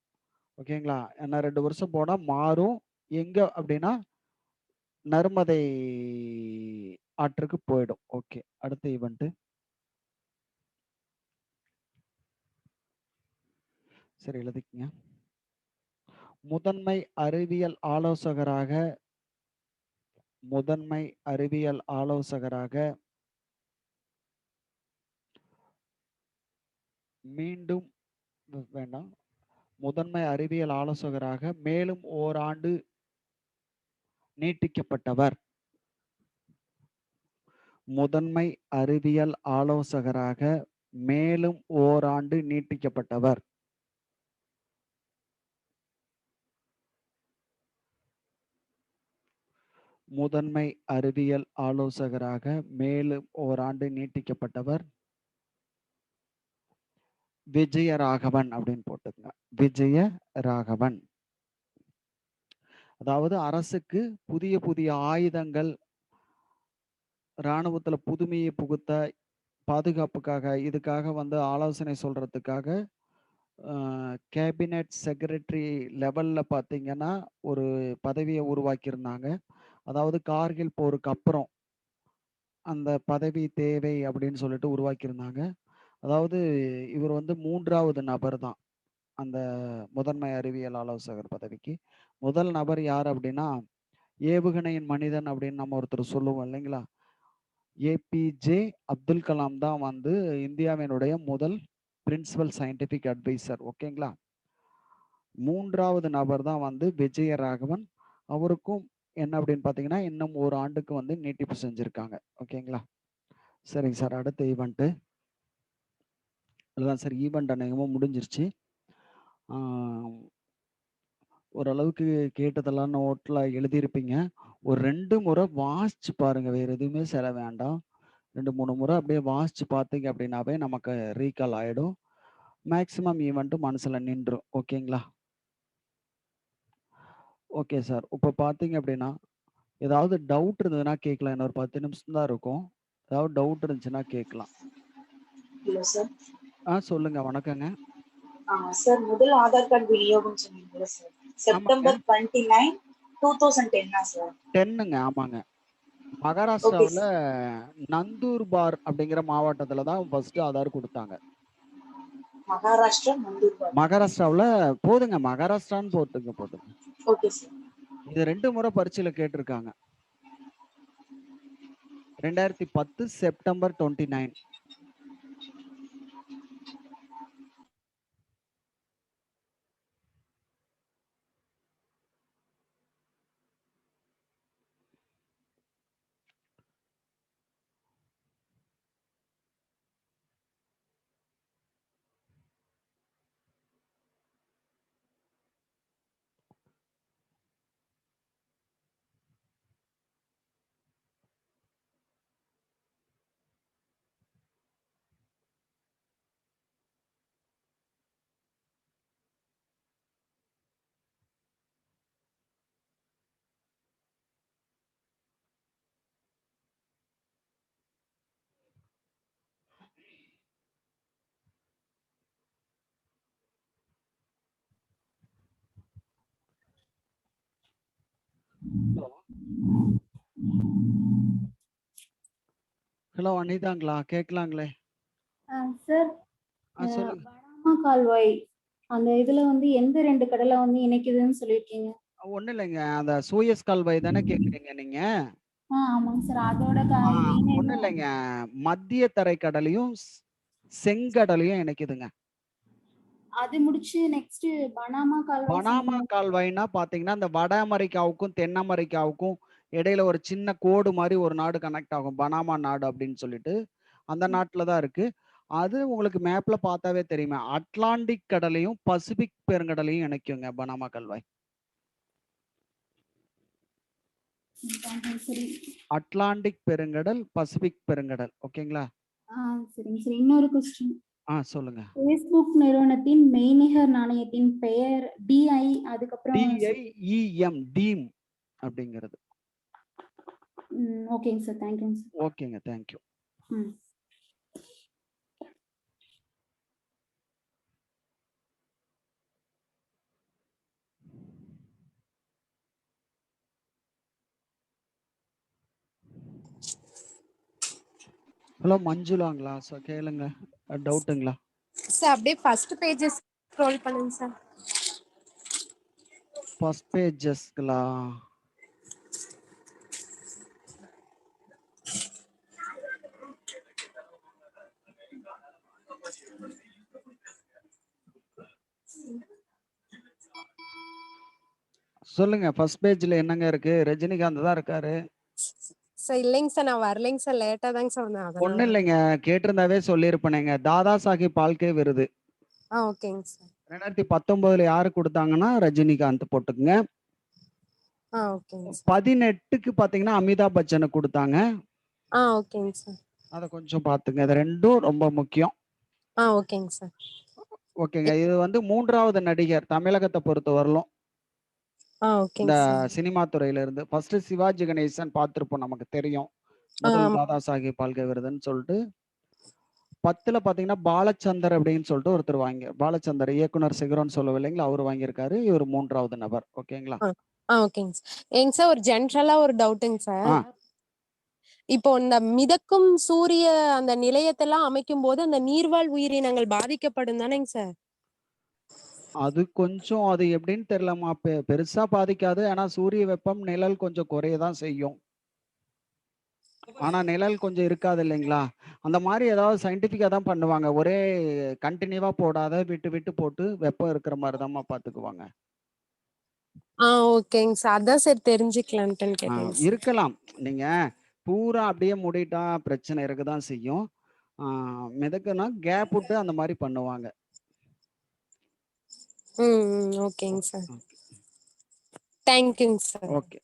S1: ஓகேங்களா? இன்னும் 2 வருஷம் போனா மாறும். எங்க அப்டின்னா, நர்மதை ஆற்றுக்கு போயிடும். ஓகே. அடுத்த ஈவென்ட். சரி எழுதிக்கங்க. முதன்மை அறிவியல் ஆலோசகராக மீண்டும் வேண்டாம். முதன்மை அறிவியல் ஆலோசகராக மேலும் ஓராண்டு நீட்டிக்கப்பட்டவர். முதன்மை அறிவியல் ஆலோசகராக மேலும் ஓராண்டு நீட்டிக்கப்பட்டவர். முதன்மை அறிவியல் ஆலோசகராக மேலும் ஓராண்டு நீட்டிக்கப்பட்டவர் விஜயராகவன் அப்படின்னு போட்டுக்கங்க. விஜயராகவன். அதாவது அரசுக்கு புதிய புதிய ஆயுதங்கள், இராணுவத்துல புதுமையை புகுத்த, பாதுகாப்புக்காக, இதுக்காக வந்து ஆலோசனை சொல்றதுக்காக கேபினெட் செக்ரட்டரி லெவல்ல பார்த்தீங்கன்னா, ஒரு பதவியை உருவாக்கியிருந்தாங்க. அதாவது கார்கில் போருக்கு அப்புறம் அந்த பதவி தேவை அப்படின்னு சொல்லிட்டு உருவாக்கியிருந்தாங்க. அதாவது இவர் வந்து 3வது நபர் தான் அந்த முதன்மை அறிவியல் ஆலோசகர் பதவிக்கு. முதல் நபர் யார் அப்படின்னா, ஏவுகணையின் மனிதன் அப்படின்னு நம்ம ஒருத்தர் சொல்லுவோம் இல்லைங்களா? ஏபிஜே அப்துல் கலாம் தான் வந்து இந்தியாவினுடைய முதல் பிரின்சிபல் சயின்டிபிக் அட்வைசர். ஓகேங்களா? 3வது நபர் தான் வந்து விஜயராகவன். அவருக்கும் என்ன அப்படின்னு பார்த்தீங்கன்னா, இன்னும் 1 ஆண்டுக்கு வந்து நீட்டிப்பு செஞ்சிருக்காங்க. ஓகேங்களா? சரிங்க சார். அடுத்த ஈவென்ட். அதுதான் சார், ஈவென்ட் அநேகமா முடிஞ்சிருச்சு. ஓரளவுக்கு கேட்டதெல்லாம் நோட்ல எழுதியிருப்பீங்க. ஒரு 2 முறை வாசிச்சு பாருங்க. வேற எதுவுமே சொல்ல வேண்டாம். 2, 3 முறை அப்படியே வாசிச்சு பார்த்தீங்க அப்படின்னாவே நமக்கு ரீகால் ஆயிடும். மேக்ஸிமம் ஈவென்ட் மனசுல நின்றும். ஓகேங்களா? Okay sir. இப்ப பார்த்தீங்க அப்படின்னா, ஏதாவது டவுட் இருந்ததுன்னா கேட்கலாம். இன்னொரு 10 நிமிஷம் தான் இருக்கும். ஏதாவது டவுட் இருந்துச்சுன்னா கேட்கலாம்.
S2: Hello sir.
S1: சொல்லுங்க. வணக்கங்க.
S2: சார், முதல் ஆதார் கார்டு விநியோகம் சொன்னீங்கல்ல சார். September 29, 2010 sir?
S1: 10ங்க. ஆமாங்க.
S2: Okay
S1: மகாராஷ்டிராவுல
S2: sir.
S1: நந்தூர்பார் அப்படிங்கிற மாவட்டத்துல தான் ஃபர்ஸ்ட் ஆதார் குடுத்தாங்க.
S2: மகாராஷ்டிரா, நந்தூர்பார்.
S1: மகாராஷ்டிராவுல போதுங்க. மகாராஷ்டிரான்னு போட்டுங்க.
S2: Okay sir.
S1: இது 2 முறை பரீட்சையில கேட்டிருக்காங்க. 2010 செப்டம்பர் 29. ஹலோ அனிதாங்களா? கேட்கலாங்களே?
S3: சார்,
S1: சொல்லுங்க.
S3: பனாமா கால்வாய் அந்த இதுல வந்து எந்த 2 கடலை வந்து இணைக்குதுன்னு சொல்லியிருக்கீங்க?
S1: ஒண்ணும் இல்லைங்க. அந்த சூயஸ் கால்வாய் தானே கேட்குறீங்க நீங்க?
S3: ஆமாங்க சார். அதோட
S1: ஒண்ணும் இல்லைங்க. மத்திய தரைக்கடலையும், செங்கடலையும் இணைக்குதுங்க.
S3: அது முடிச்சு நெக்ஸ்ட் பனாமா கால்வாய்
S1: பனாமா கால்வாய்னா பார்த்தீங்கன்னா, இந்த வட அமெரிக்காவுக்கும், தென் அமெரிக்காவுக்கும் இடையில ஒரு சின்ன கோடு மாரி ஒரு நாடு கனெக்ட் ஆகும். பனாமா நாடு அப்படின்னு சொல்லிட்டு. அந்த நாட்டுல தான் இருக்கு. அது உங்களுக்கு மேப்ல பார்த்தாவே தெரியுமே. அட்லாண்டிக் கடலையும், பசிபிக் பெருங்கடலையும் இணைக்குங்க பனாமா கால்வாய்.
S3: சரி.
S1: அட்லாண்டிக் பெருங்கடல், பசிபிக் பெருங்கடல். ஓகேங்களா?
S3: சரிங்க சார். இன்னொரு கொஸ்டின்.
S1: சொல்லுங்க.
S3: Facebook நிறுவனத்தின் மெய்நிகர் நாணயத்தின் பெயர் DI, அதுக்கப்புறம்
S1: DIEM டீம் அப்படிங்கிறது.
S3: ஓகேங்க சார். தேங்க்யூங்க சார்.
S1: ஓகேங்க. Thank you.
S3: ம்.
S1: ஹலோ மஞ்சுளாங்களா? கேளுங்க. டவுட்டுங்களா?
S4: சார் அப்படியே ஃபர்ஸ்ட் பேஜ் ஸ்க்ரோல் பண்ணுங்க சார்.
S1: ஃபர்ஸ்ட் பேஜஸ்ங்களா? சொல்லுங்க. ஃபர்ஸ்ட் பேஜ்ல என்னங்க இருக்கு? ரஜினிகாந்த் தான் இருக்காரு.
S4: சார் இல்லைங்க சார், நான் வரலைங்க சார், லேட்டா தாங்க சார் வந்தேன்
S1: ஒண்ணும்
S4: அதனால.
S1: இல்லைங்க. கேட்டிருந்தாவே சொல்லியிருப்பேனேங்க. தாதா சாஹிப் பால்கே விருது
S4: ஓகேங்க சார்.
S1: 2019 யாரு கொடுத்தாங்கன்னா ரஜினிகாந்த் போட்டுக்குங்க.
S4: ஓகேங்க சார்.
S1: 18க்கு பாத்தீங்கன்னா அமிதாப் பச்சனுக்கு கொடுத்தாங்க.
S4: ஓகேங்க சார்.
S1: அதை கொஞ்சம் பாத்துங்க. இது ரெண்டும் ரொம்ப முக்கியம்.
S4: ஓகேங்க சார்.
S1: ஓகேங்க. இது வந்து 3வது நடிகர் தமிழகத்தை பொறுத்த வரலும் இந்த
S4: ஓகேங்க சார்.
S1: சினிமா துறையில இருந்து. ஃபர்ஸ்ட் சிவாஜி கணேசன் பார்த்திருப்போம், நமக்கு தெரியும். முதல் தாதா சாஹிப் பால்கே விருதுன்னு சொல்லிட்டு. 10ல பாத்தீங்கன்னா பாலச்சந்தர் அப்படின்னு சொல்லிட்டு ஒருத்தர் பாலச்சந்தர் இயக்குனர் சிகரம்னு சொல்லவில்லைங்களா, அவர் வாங்கியிருக்காரு. இவர் 3வது நபர். ஓகேங்களா?
S4: ஓகேங்க சார். ஏங்க சார் ஒரு ஜென்ரலா ஒரு டவுட்டுங்க சார்.
S1: ஆ
S4: இப்போ இந்த மிதக்கும் சூரிய அந்த நிலையத்தெல்லாம் அமைக்கும் போது அந்த நீர்வாழ் உயிரினங்கள் பாதிக்கப்படும் தானேங்க சார்?
S1: அது கொஞ்சம் அது எப்படின்னு தெரியலம்மா. பெருசா பாதிக்காது. ஆனா சூரிய வெப்பம் நிழல் கொஞ்சம் குறையதான் செய்யும். ஆனா நிழல் கொஞ்சம் இருக்காது இல்லைங்களா? அந்த மாதிரி ஏதாவது சயின்டிபிக்கா தான் பண்ணுவாங்க. ஒரே கண்டினியூவா போடாத, விட்டு விட்டு போட்டு வெப்பம் இருக்கிற மாதிரி தான்மா பாத்துக்குவாங்க.
S4: ஓகேங்க சார். அதான் சார் தெரிஞ்சுக்கலான்ட்டுன்னு கேட்டேங்க சார்.
S1: இருக்கலாம். நீங்க பூரா அப்படியே மூடிட்டா பிரச்சனை இருக்கதான் செய்யும். மிதக்குனா கேப் விட்டு அந்த மாதிரி பண்ணுவாங்க.
S4: ஓகேங்க சார். தேங்க்யூங்க சார்.
S1: ஓகே.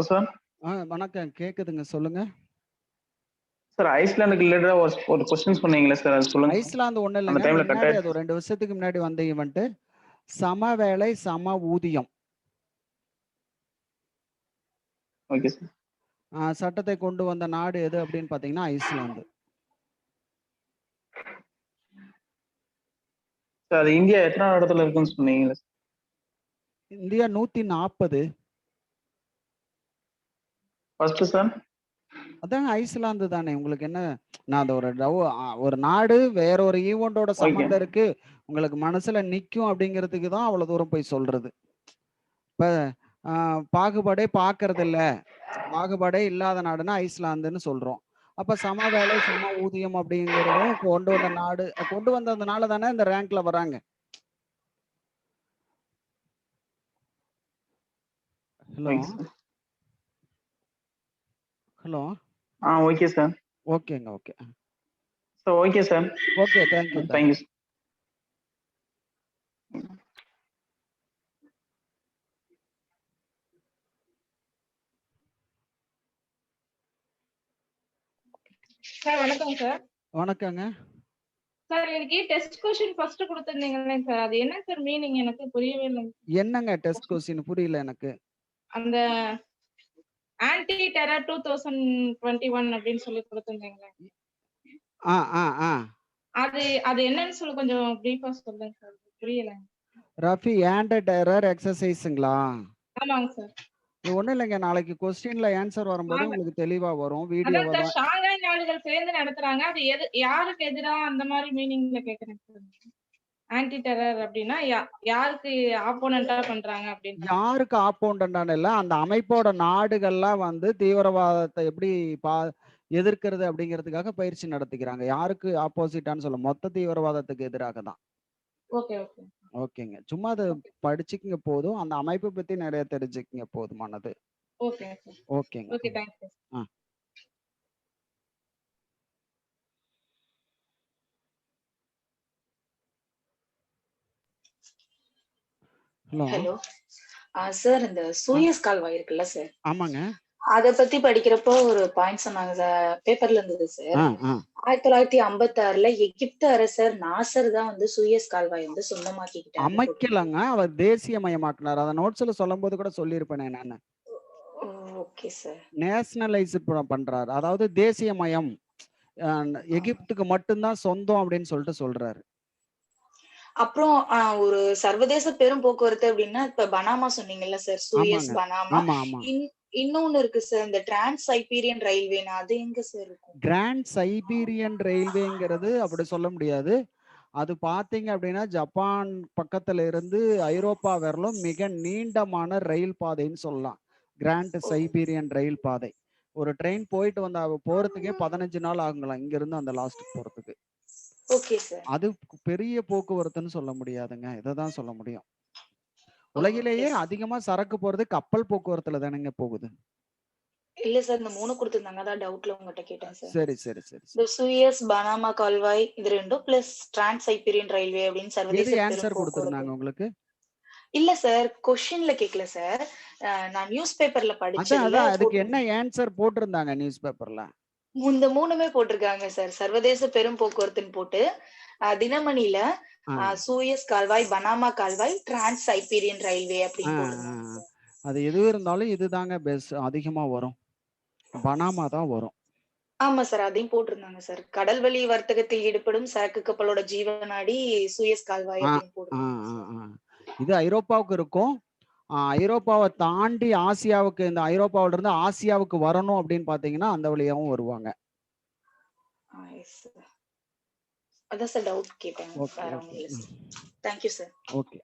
S5: சார்
S1: வணக்கம். கேக்குதுங்க. சொல்லுங்க.
S5: சார் ஐஸ்லாந்துக்கு ரிலேட்டடா ஒரு கொஸ்டின் சொன்னீங்களே சார், அது சொல்லுங்க.
S1: ஐஸ்லாந்து ஒண்ணும்
S5: அந்த
S1: இல்லைங்க.
S5: டைம்ல கட்
S1: முன்னாடி அது
S5: ஆயிடுச்சு.
S1: ஒரு 2 வருஷத்துக்கு முன்னாடி வந்த ஈவெண்ட். சம வேலை சம ஊதியம்
S5: ஓகே சார்.
S1: சட்டத்தை கொண்டு வந்த நாடு எது அப்படின்னு பாத்தீங்கன்னா ஐஸ்லாந்து.
S5: சார் அது இந்தியா எத்தனாவது இடத்துல இருக்குன்னு சொன்னீங்களே சார்?
S1: இந்தியா 140.
S5: ஃபர்ஸ்ட் சார்
S1: அதாங்க ஐஸ்லாந்து தானே. உங்களுக்கு என்ன? நான் அந்த ஒரு நாடு வேற ஒரு ஈவெண்டோட
S5: ஓகே.
S1: சம்பந்தம் இருக்கு, உங்களுக்கு மனசுல நிக்கும் அப்படிங்கிறதுக்கு தான் அவ்வளவு தூரம் போய் சொல்றது. இப்ப பாகுபாடே பாக்குறது இல்ல, பாகுபாடே இல்லாத நாடுன்னா ஐஸ்லாந்துன்னு சொல்றோம். அப்ப சம வேலை சம ஊதியம் அப்படிங்கிறதும் கொண்டு வந்த நாடு, கொண்டு வந்ததுனால தானே இந்த ரேங்க்ல வராங்க. Hello
S5: okay sir.
S1: Hello
S5: okay sir.
S1: ஓகேங்க. Okay.
S5: Sir okay sir.
S1: Okay. Thank you.
S5: Thank you sir.
S6: Sir வணக்கம் சார்.
S1: வணக்கங்க.
S6: சார் எனக்கு டெஸ்ட் கொஸ்டின் ஃபர்ஸ்ட் கொடுத்திருந்தீங்கல்ல சார், அது என்ன சார் மீனிங் எனக்கு புரியவே இல்லைங்க.
S1: என்னங்க டெஸ்ட் கொஸ்டின் புரியல எனக்கு.
S6: அந்த ஆன்டி டெரர் 2021 அப்படின்னு சொல்லி கொடுத்திருந்தீங்களே, அது அது என்னன்னு சொல்லி கொஞ்சம் பிரீஃபா சொல்லுங்க சார், புரியல.
S1: ரஃபி ஆன்டி டெரர் எக்ஸசைஸ்ங்களா?
S6: ஆமாங்க சார்.
S1: இது ஒண்ணும் இல்லைங்க. நாளைக்கு கொஸ்டின்ல ஆன்சர் வரும்போது உங்களுக்கு தெளிவா வரும். வீடியோவா
S6: அதான் சார்
S1: தான்.
S6: ஷாங்காய் நாடுகள் சேர்ந்து நடத்துறாங்க, அது யாருக்கு எதிரா அந்த மாதிரி மீனிங்ல கேக்குறேன் சார். ஆன்டி டெரர் அப்படின்னா யாருக்கு ஆப்போனண்டா பண்றாங்க அப்படின்னு.
S1: யாருக்கு ஆப்போனண்டான இல்ல, அந்த அமைப்போட நாடுகள்லாம் வந்து தீவிரவாதத்தை எப்படி எதிர்க்கிறது அப்படிங்கிறதுக்காக பயிற்சி நடத்திக்கிறாங்க. யாருக்கு ஆப்போசிட்டான்னு சொல்ல, மொத்த தீவிரவாதத்துக்கு எதிராக தான்.
S6: ஓகே ஓகே
S1: ஓகேங்க. சும்மா அதை படிச்சுக்குங்க போதும். அந்த அமைப்பை பத்தி நிறைய தெரிஞ்சுக்குங்க போதுமானது.
S6: Okay sir.
S1: ஓகேங்க.
S6: Okay thanks.
S2: ஹலோ சார் இந்த சூயஸ் கால்வாய் இருக்குல்ல சார்,
S1: ஆமாங்க.
S2: அத பத்தி படிக்கிறப்போ ஒரு பாயிண்ட் சொன்னாங்க சார், பேப்பர்ல இருந்தது சார். 1956ல எகிப்து அரசர் நாசர் தான் வந்து சூயஸ் கால்வாய் வந்து சொந்தமாக்கிக்கிட்டாரு.
S1: அமைக்கலங்க, அவர் தேசியமயமாக்குனார். அத நோட்ஸ்ல சொல்லும்போது கூட சொல்லியிருப்பேனே நானு.
S2: Okay sir.
S1: நேஷனலைஸ் பண்றாரு. அதாவது தேசியமயம். எகிப்துக்கு மட்டும்தான் சொந்தம் அப்படின்னு சொல்றாரு.
S2: அப்புறம் ஒரு சர்வதேச பெரும் போக்குவரத்து அப்படின்னா இப்ப பனாமா சொன்னீங்கல்ல சார், சூயஸ் பனாமா. இன்னொன்னு இருக்கு சார், இந்த டிரான்ஸ் சைபீரியன் ரயில்வேனா, அது எங்க சார் இருக்கும்?
S1: டிரான்ஸ் சைபீரியன் ரயில்வேங்கிறது அப்படி சொல்ல முடியாது. அது பாத்தீங்க அப்படின்னா ஜப்பான் பக்கத்துல இருந்து ஐரோப்பா வரலும் மிக நீண்டமான ரயில் பாதைன்னு சொல்லலாம். கிராண்ட் சைபீரியன் ரயில் பாதை. ஒரு ட்ரெயின் போயிட்டு வந்தா போறதுக்கே 15 நாள் ஆகுங்களாம், இங்க இருந்து அந்த லாஸ்ட்டுக்கு போறதுக்கு.
S2: Okay sir.
S1: அது பெரிய போக்குவரத்துன்னு சொல்ல முடியாதுங்க, இததான் சொல்ல முடியும். உலகிலேயே அதிகமா சரக்கு போறது கப்பல் போக்குவரத்துல தானேங்க போகுது.
S2: இல்ல சார், இந்த 3 கொடுத்திருந்தாங்க, அதான் டவுட்ல உங்ககிட்ட கேட்டேன் சார்.
S1: சரி சரி சரி.
S2: இந்த சூயஸ் பனாமா கால்வாய் இது ரெண்டும் பிளஸ் டிரான்ஸ் சைபீரியன் ரயில்வே அப்படின்னு சர்வதேச பெரும்
S1: ஆன்சர் கொடுத்திருந்தாங்க உங்களுக்கு?
S2: இல்ல சார், கொஸ்டின்ல கேக்கல சார், நான் நியூஸ் பேப்பர்ல படிச்சேன்ல.
S1: அதுக்கு என்ன ஆன்சர் போட்டிருந்தாங்க நியூஸ் பேப்பர்ல?
S2: இந்த 3மே போட்டிருக்காங்க சார். சர்வதேச பெரும் போக்குவரத்துன்னு போட்டு தினமணில சூயஸ் கால்வாய், பனாமா கால்வாய், டிரான்ஸ் சைபீரியன் ரயில்வே அப்படின்னு.
S1: அது எது இருந்தாலும் இதுதாங்க பெஸ்ட், அதிகமா வரும். பனாமா தான் வரும்.
S2: ஆமா சார், அதையும் போட்டிருந்தாங்க சார். கடல் வழி வர்த்தகத்தில் ஈடுபடும் சரக்கு கப்பலோட ஜீவநாடி சூயஸ் கால்வாய் அப்படின்னு போட்டிருக்காங்க.
S1: இது ஐரோப்பாவுக்கு இருக்கும். ஐரோப்பாவை தாண்டி ஆசியாவுக்கு, இந்த ஐரோப்பாவில இருந்து ஆசியாவுக்கு வரணும் அப்படின்னு பாத்தீங்கன்னா அந்த வழியாவும் வருவாங்க.
S2: அதான் சார் டவுட் கேட்டேன். Thank you sir.
S1: ஓகே.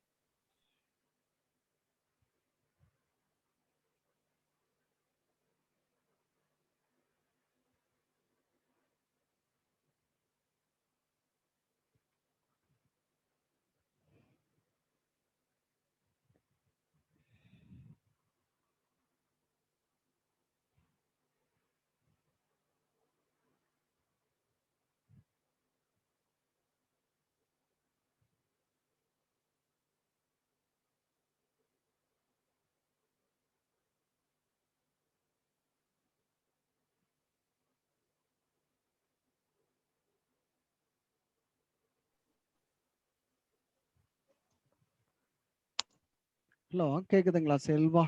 S1: ஹலோ, கேக்குதுங்களா செல்வா?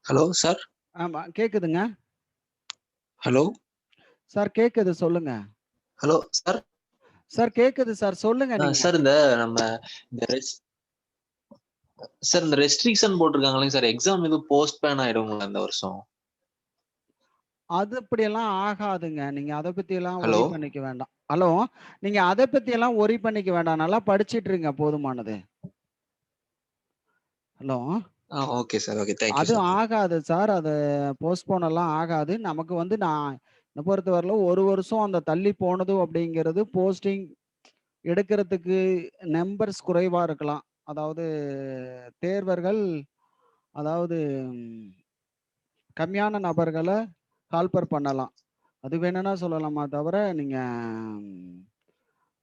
S7: Hello sir.
S1: ஆமா கேக்குதுங்க.
S7: ஹலோ
S1: சார் கேக்குது, சொல்லுங்க.
S7: Hello sir.
S1: சார் கேக்குது சார், சொல்லுங்க.
S7: சார் இந்த நம்ம சார் இந்த ரெஸ்ட்ரிக்ஷன் போட்டிருக்காங்களே சார், எக்ஸாம் எதுவும் போஸ்ட்போன் ஆயிடுங்களா இந்த வருஷம்?
S1: அது அப்படியெல்லாம் ஆகாதுங்க, நீங்க அதை பத்தி எல்லாம் ஒரி பண்ணிக்க வேண்டாம். ஹலோ, நீங்க அதை பத்தி எல்லாம் ஒரி பண்ணிக்க வேண்டாம், நல்லா படிச்சிட்டு இருங்க, போதுமானது. Hello.
S7: Okay sir, okay, thank you.
S1: அது ஆகாது சார், அது போஸ்ட்போன் எல்லாம் ஆகாது. நமக்கு வந்து நான் பொறுத்தவரையில ஒரு வருஷம் அந்த தள்ளி போனது அப்படிங்கிறது போஸ்டிங் எடுக்கிறதுக்கு நம்பர்ஸ் குறைவா இருக்கலாம். அதாவது தேர்வர்கள், அதாவது கம்மியான நபர்களை கால்பர் பண்ணலாம், அது வேணும்னா சொல்லலாமா தவிர நீங்க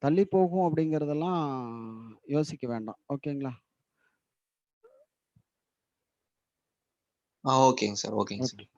S1: தள்ளி போகும் அப்படிங்கிறதெல்லாம் யோசிக்க வேண்டாம். ஓகேங்களா?
S7: ஓகேங்க சார், ஓகேங்க சார்.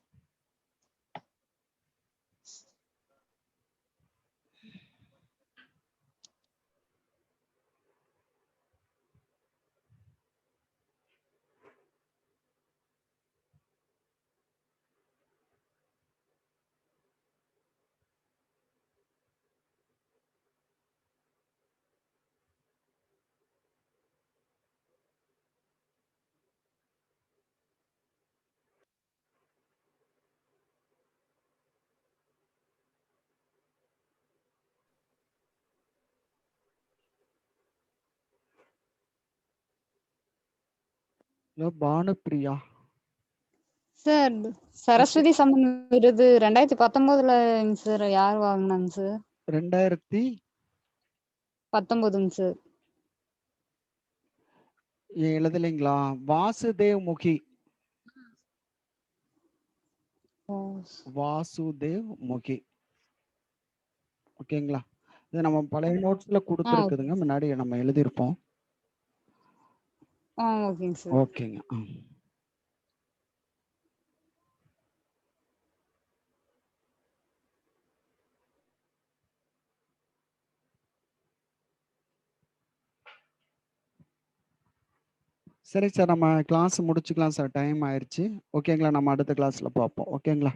S1: பானுப்பிரியா
S3: சார், சரஸ்வதி சம்மன் விருது 2019ல சார் யார் வாங்கினாங்க சார்? 2019 சார்.
S1: எழுதலைங்களா? வாசுதேவ் முகி. வாசுதேவ் முகி. ஓகேங்களா? இது நம்ம பழைய நோட்ஸ்ல கொடுத்துருக்குதுங்க, முன்னாடி நம்ம எழுதியிருப்போம்.
S8: ஓகேங்க சார்.
S1: ஓகேங்க. சரி சார், நம்ம கிளாஸ் முடிச்சுக்கலாம் சார். டைம் ஆயிருச்சு. ஓகேங்களா? நம்ம அடுத்த கிளாஸ்ல பார்ப்போம். ஓகேங்களா?